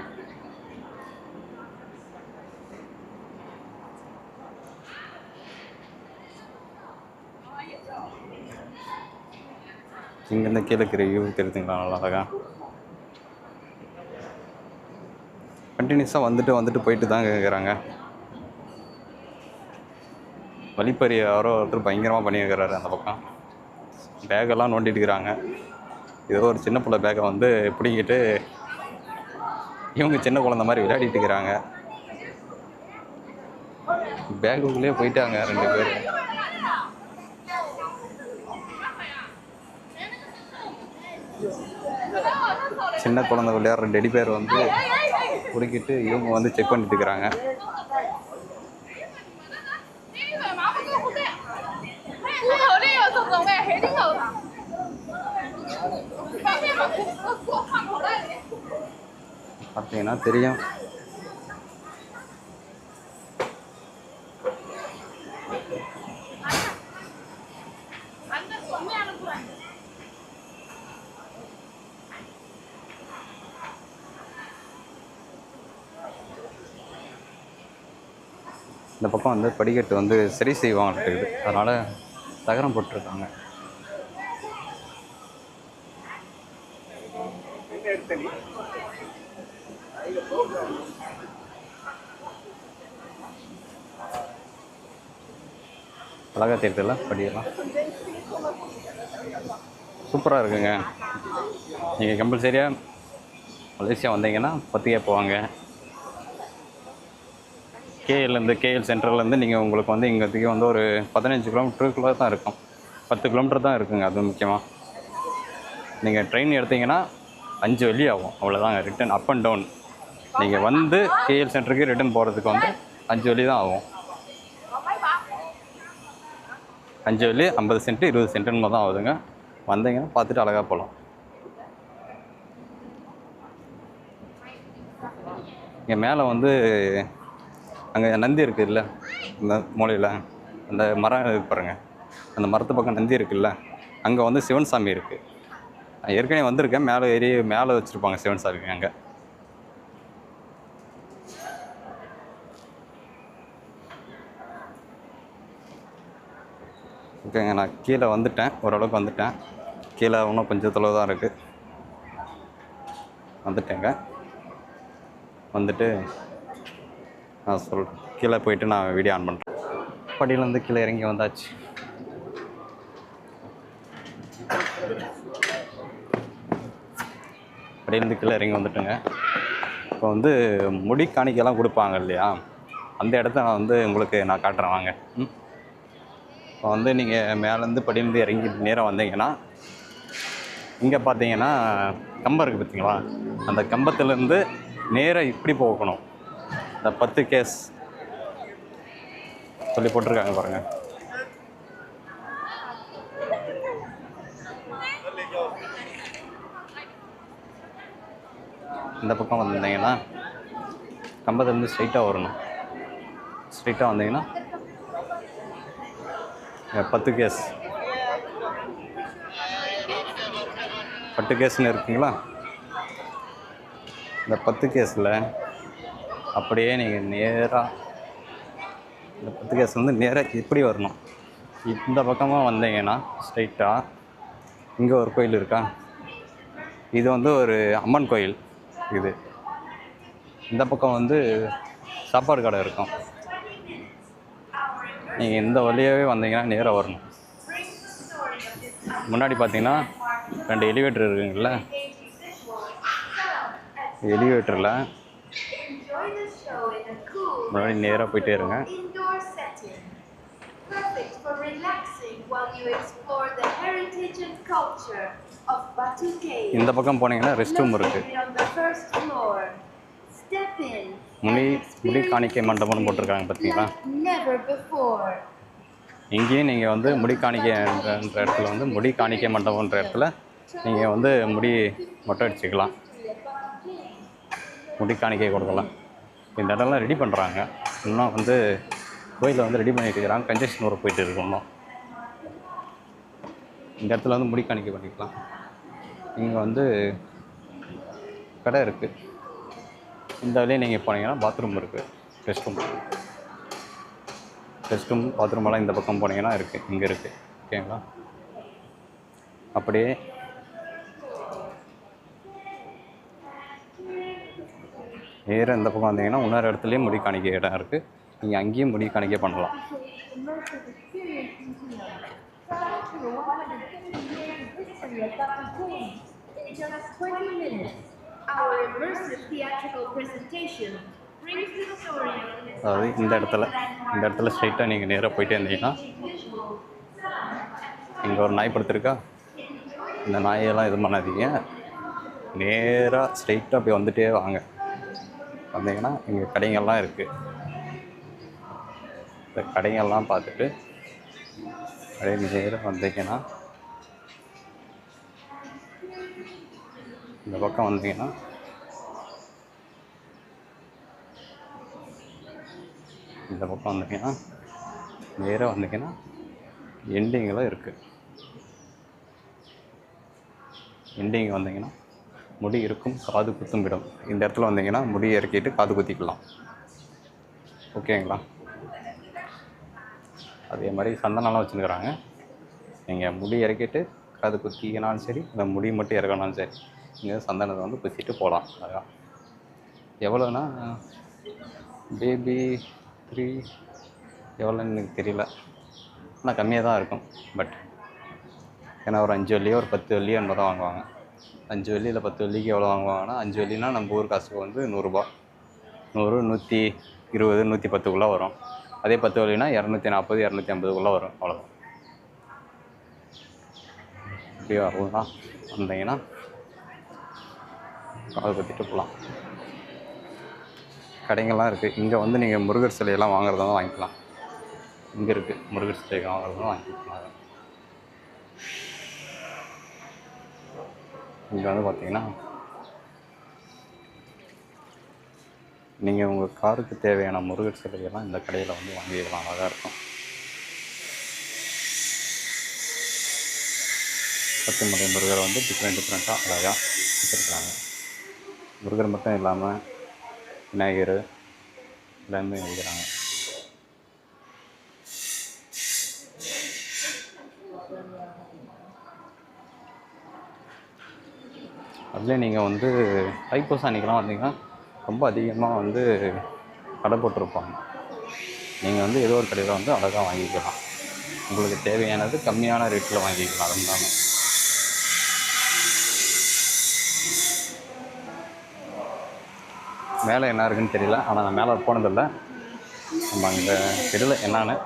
இங்கேருந்து கீழே இருக்கிற வியூ தெரியுதுங்களா? நல்லா அழகா கண்டினியூஸாக வந்துட்டு போயிட்டு தான் இருக்கிறாங்க. வழிப்பறி யாரோ ஒருத்தர் பயங்கரமாக பண்ணியிருக்கிறாரு அந்த பக்கம். பேக்கெல்லாம் நோண்டிட்டு இருக்கிறாங்க. ஏதோ ஒரு சின்ன பிள்ளை பேக்கை வந்து பிடிங்கிட்டு இவங்க சின்ன குழந்த மாதிரி விளையாடிட்டு இருக்கிறாங்க. பேக்குள்ளேயே போயிட்டாங்க 2 பேர். சின்ன குழந்தை விளையாடுற டெடி பேர் வந்து பிடிக்கிட்டு இவங்க வந்து செக் பண்ணிட்டு இருக்கிறாங்க. பார்த்தீங்கன்னா தெரியும். இந்த பக்கம் வந்து படிக்கட்டு வந்து சரி செய்வாங்க, அதனால் தகரம் போட்டிருக்காங்க. அழகா தெரியுதுல்ல படியெல்லாம், சூப்பராக இருக்குங்க. நீங்கள் கம்பல்சரியாக மலேசியா வந்தீங்கன்னா பத்திரிக்கை போவாங்க. கேஎல் சென்ட்ரல்லேருந்து நீங்கள் உங்களுக்கு வந்து இங்கேத்துக்கு வந்து ஒரு 15 கிலோமீட்டருக்குள்ளே தான் இருக்கும். 10 கிலோமீட்டர் தான் இருக்குங்க. அது முக்கியமாக நீங்கள் ட்ரெயின் எடுத்தீங்கன்னா 5 வெள்ளி ஆகும், அவ்வளோதாங்க. ரிட்டன் அப் அண்ட் டவுன் நீங்கள் வந்து கேஎல் சென்டருக்கு ரிட்டன் போகிறதுக்கு வந்து 5 வெள்ளி தான் ஆகும். 5 வெள்ளி 50 சென்ட் 20 சென்ட்டுன்னு தான் ஆகுதுங்க. வந்தீங்கன்னா பார்த்துட்டு அழகாக போகலாம். இங்கே மேலே வந்து அங்கே நந்தி இருக்குதுல்ல, இந்த மூலையில் அந்த மரம் இருக்கு பாருங்கள், அந்த மரத்து பக்கம் நந்தி இருக்குல்ல, அங்கே வந்து சிவன் சாமி இருக்குது. நான் ஏற்கனவே வந்திருக்கேன். மேலே ஏறி மேலே வச்சுருப்பாங்க சிவன் சாமி அங்கே. ஓகேங்க, நான் கீழே வந்துட்டேன், ஓரளவுக்கு வந்துட்டேன். கீழே இன்னும் கொஞ்சம் தொலைவு தான் இருக்குது. வந்துட்டேங்க. வந்துட்டு நான் சொல்கிறேன், கீழே போயிட்டு நான் வீடியோ ஆன் பண்ணுறேன். படியிலேருந்து கீழே இறங்கி வந்தாச்சு. படியிலேருந்து கீழே இறங்கி வந்துட்டுங்க. இப்போ வந்து முடி காணிக்கைலாம் கொடுப்பாங்க இல்லையா, அந்த இடத்த நான் வந்து உங்களுக்கு நான் காட்டுறேன் வாங்க. இப்போ வந்து நீங்கள் மேலேருந்து படியிலேருந்து இறங்கி நேராக வந்தீங்கன்னா இங்கே பார்த்தீங்கன்னா கம்பம் இருக்குது பார்த்தீங்களா, அந்த கம்பத்துலேருந்து நேராக இப்படி போகணும். இந்த 10 கேஸ் சொல்லி போட்டிருக்காங்க பாருங்கள். இந்த பக்கம் வந்தீங்கன்னா கம்பத்துலேருந்து ஸ்ட்ரைட்டாக வரணும். ஸ்ட்ரைட்டாக வந்தீங்கன்னா 10 கேஸ் 10 கேஸ்ன்னு இருக்குங்களா. இந்த 10 கேஸில் அப்படியே நீங்கள் நேராக இந்த 10 கேஸ் வந்து நேராக இப்படி வரணும். இந்த பக்கமாக வந்தீங்கன்னா ஸ்ட்ரைட்டாக இங்கே ஒரு கோயில் இருக்கா, இது வந்து ஒரு அம்மன் கோயில். இது இந்த பக்கம் வந்து சாப்பாடு கடை இருக்கும். நீங்கள் இந்த வழியாகவே வந்தீங்கன்னா நேராக வரணும். முன்னாடி பார்த்தீங்கன்னா 2 எலிவேட்டர் இருக்குங்கள, எலிவேட்டரில் முன்னாடி நேராக போயிட்டே இருங்க. இந்த பக்கம் போனீங்கன்னா ரெஸ்ட் ரூம் இருக்குது. முடி காணிக்கை மண்டபம்னு போட்டிருக்காங்க பார்த்தீங்களா. இங்கேயும் நீங்கள் வந்து முடி காணிக்கைன்ற இடத்துல வந்து முடி காணிக்கை மண்டபம்ன்ற இடத்துல நீங்கள் வந்து முடி மொட்டை அடிச்சுக்கலாம், முடி காணிக்கை கொடுக்கலாம். இந்த இடம்லாம் ரெடி பண்ணுறாங்க. இன்னும் வந்து கோயிலில் வந்து ரெடி பண்ணிட்டு இருக்கிறாங்க. கன்ஜெக்ஷன் ஒர்க் போயிட்டு இருக்கணும். இந்த இடத்துல வந்து முடி காணிக்கை பண்ணிக்கலாம். இங்கே வந்து கடை இருக்குது. இந்த வழியே நீங்கள் போனீங்கன்னா பாத்ரூம் இருக்குது, ரெஸ்ட் ரூம் பாத்ரூமெல்லாம் இந்த பக்கம் போனீங்கன்னா இருக்குது, இங்கே இருக்குது. ஓகேங்களா. அப்படியே நேராக இந்த பக்கம் வந்தீங்கன்னா இன்னொரு இடத்துலையும் முடி காணிக்கை இடம் இருக்குது. நீங்கள் அங்கேயும் முடி காணிக்கை பண்ணலாம். immersive experience museum. Travel through 150 years of history at Dr. James in just 20 minutes. Our immersive theatrical presentation brings the story of an அதாவது இந்த iconic இடத்துல landmark ஸ்ட்ரைட்டாக நீங்கள் நேராக போயிட்டே இருந்தீங்கன்னா visuals, இங்கே ஒரு நாய் படுத்திருக்கா. இந்த நாயெல்லாம் இது பண்ணாதீங்க, நேராக ஸ்ட்ரைட்டாக போய் வந்துட்டே வாங்க. வந்தீங்கன்னா இங்கே கடைங்கள்லாம் இருக்குது. இந்த கடைங்கள்லாம் பார்த்துட்டு அப்படியே நேராக வந்தீங்கன்னா இந்த பக்கம் வந்தீங்கன்னா இந்த பக்கம் வந்தீங்கன்னா நேராக வந்தீங்கன்னா எண்டிங்கில் இருக்குது. எண்டிங் வந்தீங்கன்னா முடி இருக்கும் காது குத்தும் விடும். இந்த இடத்துல வந்தீங்கன்னா முடி இறக்கிட்டு காது குத்திக்கலாம். ஓகேங்களா? அதே மாதிரி சந்தனம்லாம் வச்சுருக்குறாங்க. நீங்கள் முடி இறக்கிட்டு காது குத்திக்கினாலும் சரி, இல்லை முடி மட்டும் இறக்கினாலும் சரி, நீங்கள் சந்தனத்தை வந்து குத்திட்டு போகலாம். அதான் எவ்வளோன்னா பேபி 3 எவ்வளோன்னு எனக்கு தெரியல, ஆனால் கம்மியாக தான் இருக்கும். பட் ஏன்னா ஒரு 5 வெள்ளியோ ஒரு 10 வெள்ளியோ என்னமோ தான் வாங்குவாங்க. 5 வெள்ளி இல்லை 10 வெள்ளிக்கு எவ்வளோ வாங்குவாங்கன்னா, 5 வெள்ளினா நம்ம ஊர் காசுக்கு வந்து 100 ரூபா, 100, 120, 110க்குள்ளே வரும். அதே 10 வெள்ளினா 240, 250க்குள்ளே வரும். அவ்வளோதான். இப்படியே அவ்வளோதான். வந்தீங்கன்னா காது குத்திட்டு போகலாம். கடைங்கள்லாம் இருக்குது. இங்கே வந்து நீங்கள் முருகர் சிலையெல்லாம் வாங்குறதா தான் வாங்கிக்கலாம். இங்கே இருக்குது முருகர் சிலை வாங்குறதும் வாங்கிக்கலாம். இங்கே வந்து பார்த்தீங்கன்னா நீங்கள் உங்கள் காருக்கு தேவையான முருகர் சிலையெல்லாம் இந்த கடையில் வந்து வாங்கிக்கலாம். அழகாக இருக்கும். பத்துமலை முருகரை வந்து டிஃப்ரெண்ட்டாக அழகாக வச்சுருக்குறாங்க. முருகர் மட்டும் இல்லாமல் விநாயகர் எல்லாமே வைக்கிறாங்க. அதில் நீங்கள் வந்து தைப்பூச அன்றைக்கெலாம் வந்தீங்கன்னா ரொம்ப அதிகமாக வந்து கடை போட்டிருப்பாங்க. நீங்கள் வந்து ஏதோ ஒரு கடையில் வந்து அழகாக வாங்கிக்கலாம். உங்களுக்கு தேவையானது கம்மியான ரேட்டில் வாங்கிக்கலாம். அதுதான் மேலே என்ன இருக்குன்னு தெரியல, ஆனால் நான் மேலே போனதில்லை. நம்ம அங்கே தெரியல என்னான்னு.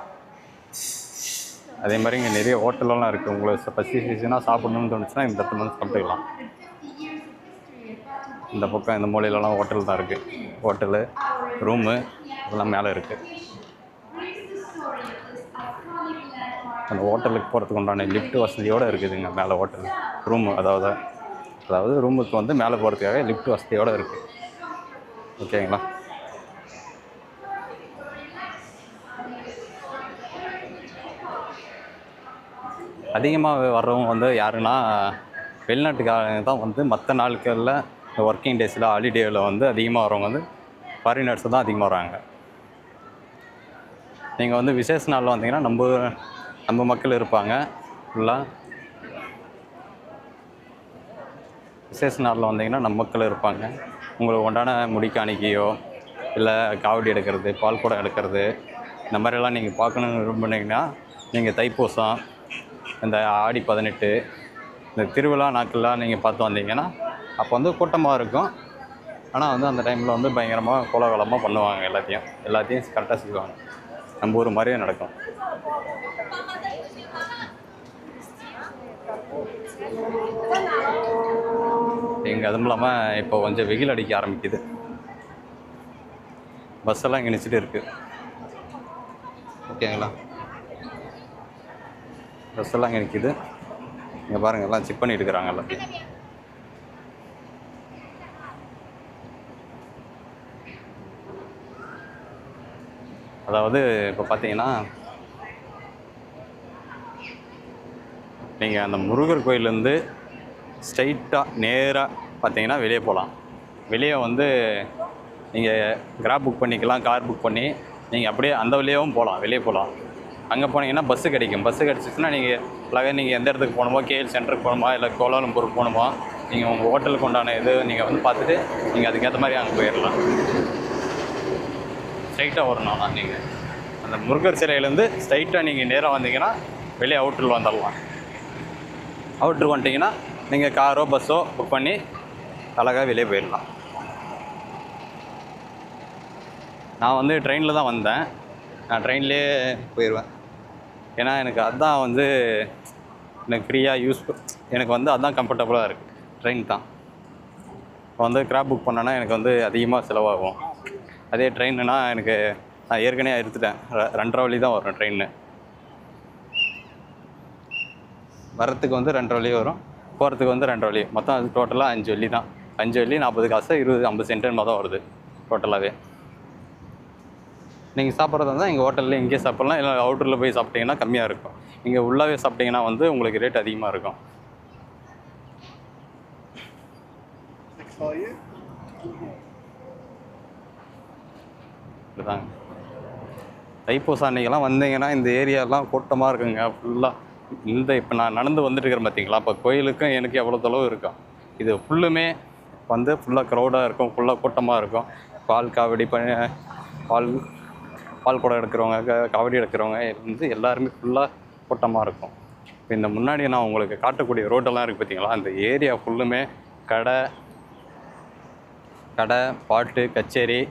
அதே மாதிரி இங்கே நிறைய ஹோட்டலெல்லாம் இருக்குது. உங்களுக்கு பசி சீசனாக சாப்பிட்ணுன்னு தோணுச்சுன்னா இந்த இடத்துல வந்து சாப்பிட்டுக்கலாம். இந்த பக்கம் இந்த மூலையிலலாம் ஹோட்டல் தான் இருக்குது. ஹோட்டலு, ரூமு இதெல்லாம் மேலே இருக்குது. அந்த ஹோட்டலுக்கு போகிறதுக்கு உண்டான லிஃப்ட் வசதியோடு இருக்குதுங்க மேலே ஹோட்டல் ரூமு. அதாவது ரூமுக்கு வந்து மேலே போகிறதுக்காக லிஃப்ட் வசதியோடு இருக்குது. ஓகேங்களா? அதிகமாக வர்றவங்க வந்து யாருன்னா வெளிநாட்டுக்காரங்க தான் வந்து மற்ற நாட்களில் இந்த ஒர்க்கிங் டேஸில் ஹாலிடேவில் வந்து அதிகமாக வரவங்க வந்து ஃபாரினர்ஸ் தான் அதிகமாக வராங்க. நீங்கள் வந்து விசேஷ நாளில் வந்தீங்கன்னா நம்ம மக்கள் இருப்பாங்க ஃபுல்லாக. விசேஷ நாளில் வந்தீங்கன்னா நம்ம மக்கள் இருப்பாங்க. உங்களுக்கு உண்டான முடி காணிக்கையோ இல்லை காவடி எடுக்கிறது, பால் குடம் எடுக்கிறது, இந்த மாதிரிலாம் நீங்கள் பார்க்கணுன்னு விரும்புனீங்கன்னா நீங்கள் தைப்பூசம், இந்த ஆடி 18, இந்த திருவிழா நாட்கள்லாம் நீங்கள் பார்த்து வந்தீங்கன்னா அப்போ வந்து கூட்டமாக இருக்கும். ஆனால் வந்து அந்த டைமில் வந்து பயங்கரமாக கோலாகலமாக பண்ணுவாங்க. எல்லாத்தையும் கரெக்டாக செய்வாங்க. நம்ம ஊர் மாதிரியே நடக்கும். இங்கே அதுவும் இல்லாமல் இப்போ கொஞ்சம் வெயில் அடிக்க ஆரம்பிக்குது. பஸ்ஸெல்லாம் இங்கே நிறுத்திட்டு இருக்குது. ஓகேங்களா? பஸ்ஸெல்லாம் இங்கே நிற்கிது. இங்கே பாருங்கள், எல்லாம் செக் பண்ணிட்டு இருக்கிறாங்க எல்லாத்தையும். அதாவது இப்போ பார்த்தீங்கன்னா நீங்கள் அந்த முருகர் கோயிலேருந்து ஸ்ட்ரைட்டாக நேராக பார்த்தீங்கன்னா வெளியே போகலாம். வெளியே வந்து நீங்கள் கிராப் புக் பண்ணிக்கலாம், கார் புக் பண்ணி நீங்கள் அப்படியே அந்த வழியாகவும் போகலாம், வெளியே போகலாம். அங்கே போனீங்கன்னா பஸ்ஸு கிடைக்கும். பஸ்ஸு கிடச்சிச்சின்னா நீங்கள் எந்த இடத்துக்கு போகணுமோ, கேஎல் சென்டருக்கு போகணுமா, இல்லை கோலாலம்பூருக்கு போகணுமா, நீங்கள் உங்கள் ஹோட்டலுக்கு உண்டான இது நீங்கள் வந்து பார்த்துட்டு நீங்கள் அதுக்கேற்ற மாதிரி அங்கே போயிடலாம். ஸ்ட்ரைட்டாக வரணும். நீங்கள் அந்த முருகர் சிலையிலேருந்து ஸ்ட்ரைட்டாக நீங்கள் நேராக வந்தீங்கன்னா வெளியே அவுட்டரில் வந்துடலாம். அவுட்டருக்கு வந்துட்டிங்கன்னா நீங்கள் காரோ பஸ்ஸோ புக் பண்ணி அழகாக வெளியே போயிடலாம். நான் வந்து ட்ரெயினில் தான் வந்தேன். நான் ட்ரெயின்லேயே போயிடுவேன். ஏன்னா எனக்கு அதுதான் வந்து எனக்கு ஃப்ரீயாக எனக்கு வந்து அதுதான் கம்ஃபர்டபுளாக இருக்குது. ட்ரெயின் தான். இப்போ வந்து கிராப் புக் பண்ணேன்னா எனக்கு வந்து அதிகமாக செலவாகும். அதே ட்ரெயின்னா எனக்கு நான் ஏற்கனவே எடுத்துட்டேன். 2.5 வழி தான் வரும் ட்ரெயின். வரத்துக்கு வந்து 2.5 வழி வரும், போகிறதுக்கு வந்து 2.5 வழி. மொத்தம் அது டோட்டலாக 5 வழி தான். 5 வழி 40 காசு, 50 சென்ட்டுன்னு தான் வருது டோட்டலாகவே. நீங்கள் சாப்பிட்றதா இருந்தால் எங்கள் ஹோட்டலில் இங்கேயே சாப்பிட்லாம். இல்லை அவுட்டரில் போய் சாப்பிட்டீங்கன்னா கம்மியாக இருக்கும். இங்கே உள்ளாவே சாப்பிட்டீங்கன்னா வந்து உங்களுக்கு ரேட் அதிகமாக இருக்கும். இதுதாங்க தைப்பூசம் அன்றைக்கெல்லாம் வந்தீங்கன்னா இந்த ஏரியாலாம் கூட்டமாக இருக்குங்க ஃபுல்லாக. இப்போ நான் நடந்து வந்துட்டு இருக்கிறேன் பார்த்தீங்களா, இப்போ கோயிலுக்கும் எனக்கு எவ்வளோ தொலைவு இருக்கும். இது ஃபுல்லுமே வந்து ஃபுல்லாக க்ரௌடாக இருக்கும், ஃபுல்லாக கூட்டமாக இருக்கும். பால் காவடி பால் குடம் எடுக்கிறவங்க, காவடி எடுக்கிறவங்க வந்து எல்லாருமே ஃபுல்லாக கூட்டமாக இருக்கும். இப்போ இந்த முன்னாடி நான் உங்களுக்கு காட்டக்கூடிய ரோட்டெல்லாம் இருக்குது பார்த்தீங்களா, அந்த ஏரியா ஃபுல்லுமே கடை, பாட்டு, கச்சேரி,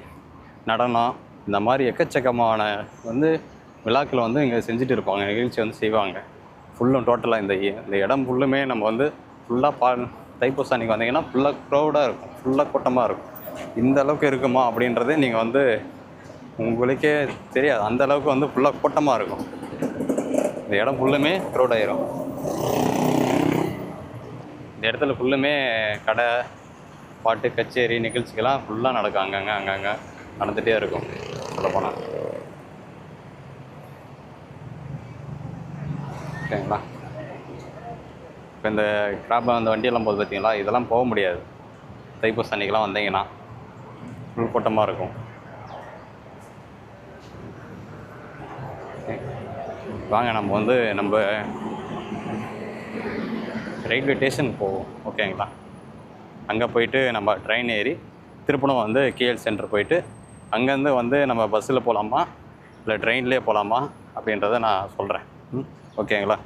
நடனம், இந்த மாதிரி எக்கச்சக்கமான வந்து விழாக்களை வந்து இங்கே செஞ்சுட்டு இருப்பாங்க, நிகழ்ச்சி வந்து செய்வாங்க. ஃபுல்லும் டோட்டலாக இந்த இடம் ஃபுல்லுமே நம்ம வந்து ஃபுல்லாக தைப்பூசம் அன்றைக்கி வந்தீங்கன்னா ஃபுல்லாக க்ரௌடாக இருக்கும், ஃபுல்லாக கூட்டமாக இருக்கும். இந்த அளவுக்கு இருக்குமா அப்படின்றதே நீங்கள் வந்து உங்களுக்கே தெரியாது. அந்த அளவுக்கு வந்து ஃபுல்லாக கூட்டமாக இருக்கும். இந்த இடம் ஃபுல்லுமே க்ரௌட் ஆயிரும். இந்த இடத்துல ஃபுல்லுமே கடை, பாட்டு, கச்சேரி, நிகழ்ச்சிகள்லாம் ஃபுல்லாக நடக்கும். அங்கங்கே நடந்துகிட்டே இருக்கும் சொல்லப்போனால். ஓகேங்களா? இப்போ இந்த கிராப் அந்த வண்டியெல்லாம் போகுது பார்த்தீங்களா, இதெல்லாம் போக முடியாது. தைப்பூசம் அன்றைக்கெலாம் வந்தீங்கன்னா ஃபுல் கூட்டமாக இருக்கும். வாங்க நம்ம ரயில்வே ஸ்டேஷனுக்கு போவோம். ஓகேங்களா? அங்கே போயிட்டு நம்ம ட்ரெயின் ஏறி திருப்பணம் வந்து கேஎல் சென்டர் போயிட்டு அங்கேருந்து வந்து நம்ம பஸ்ஸில் போகலாமா இல்லை ட்ரெயின்லேயே போகலாமா அப்படின்றத நான் சொல்கிறேன். ஓகேங்களா?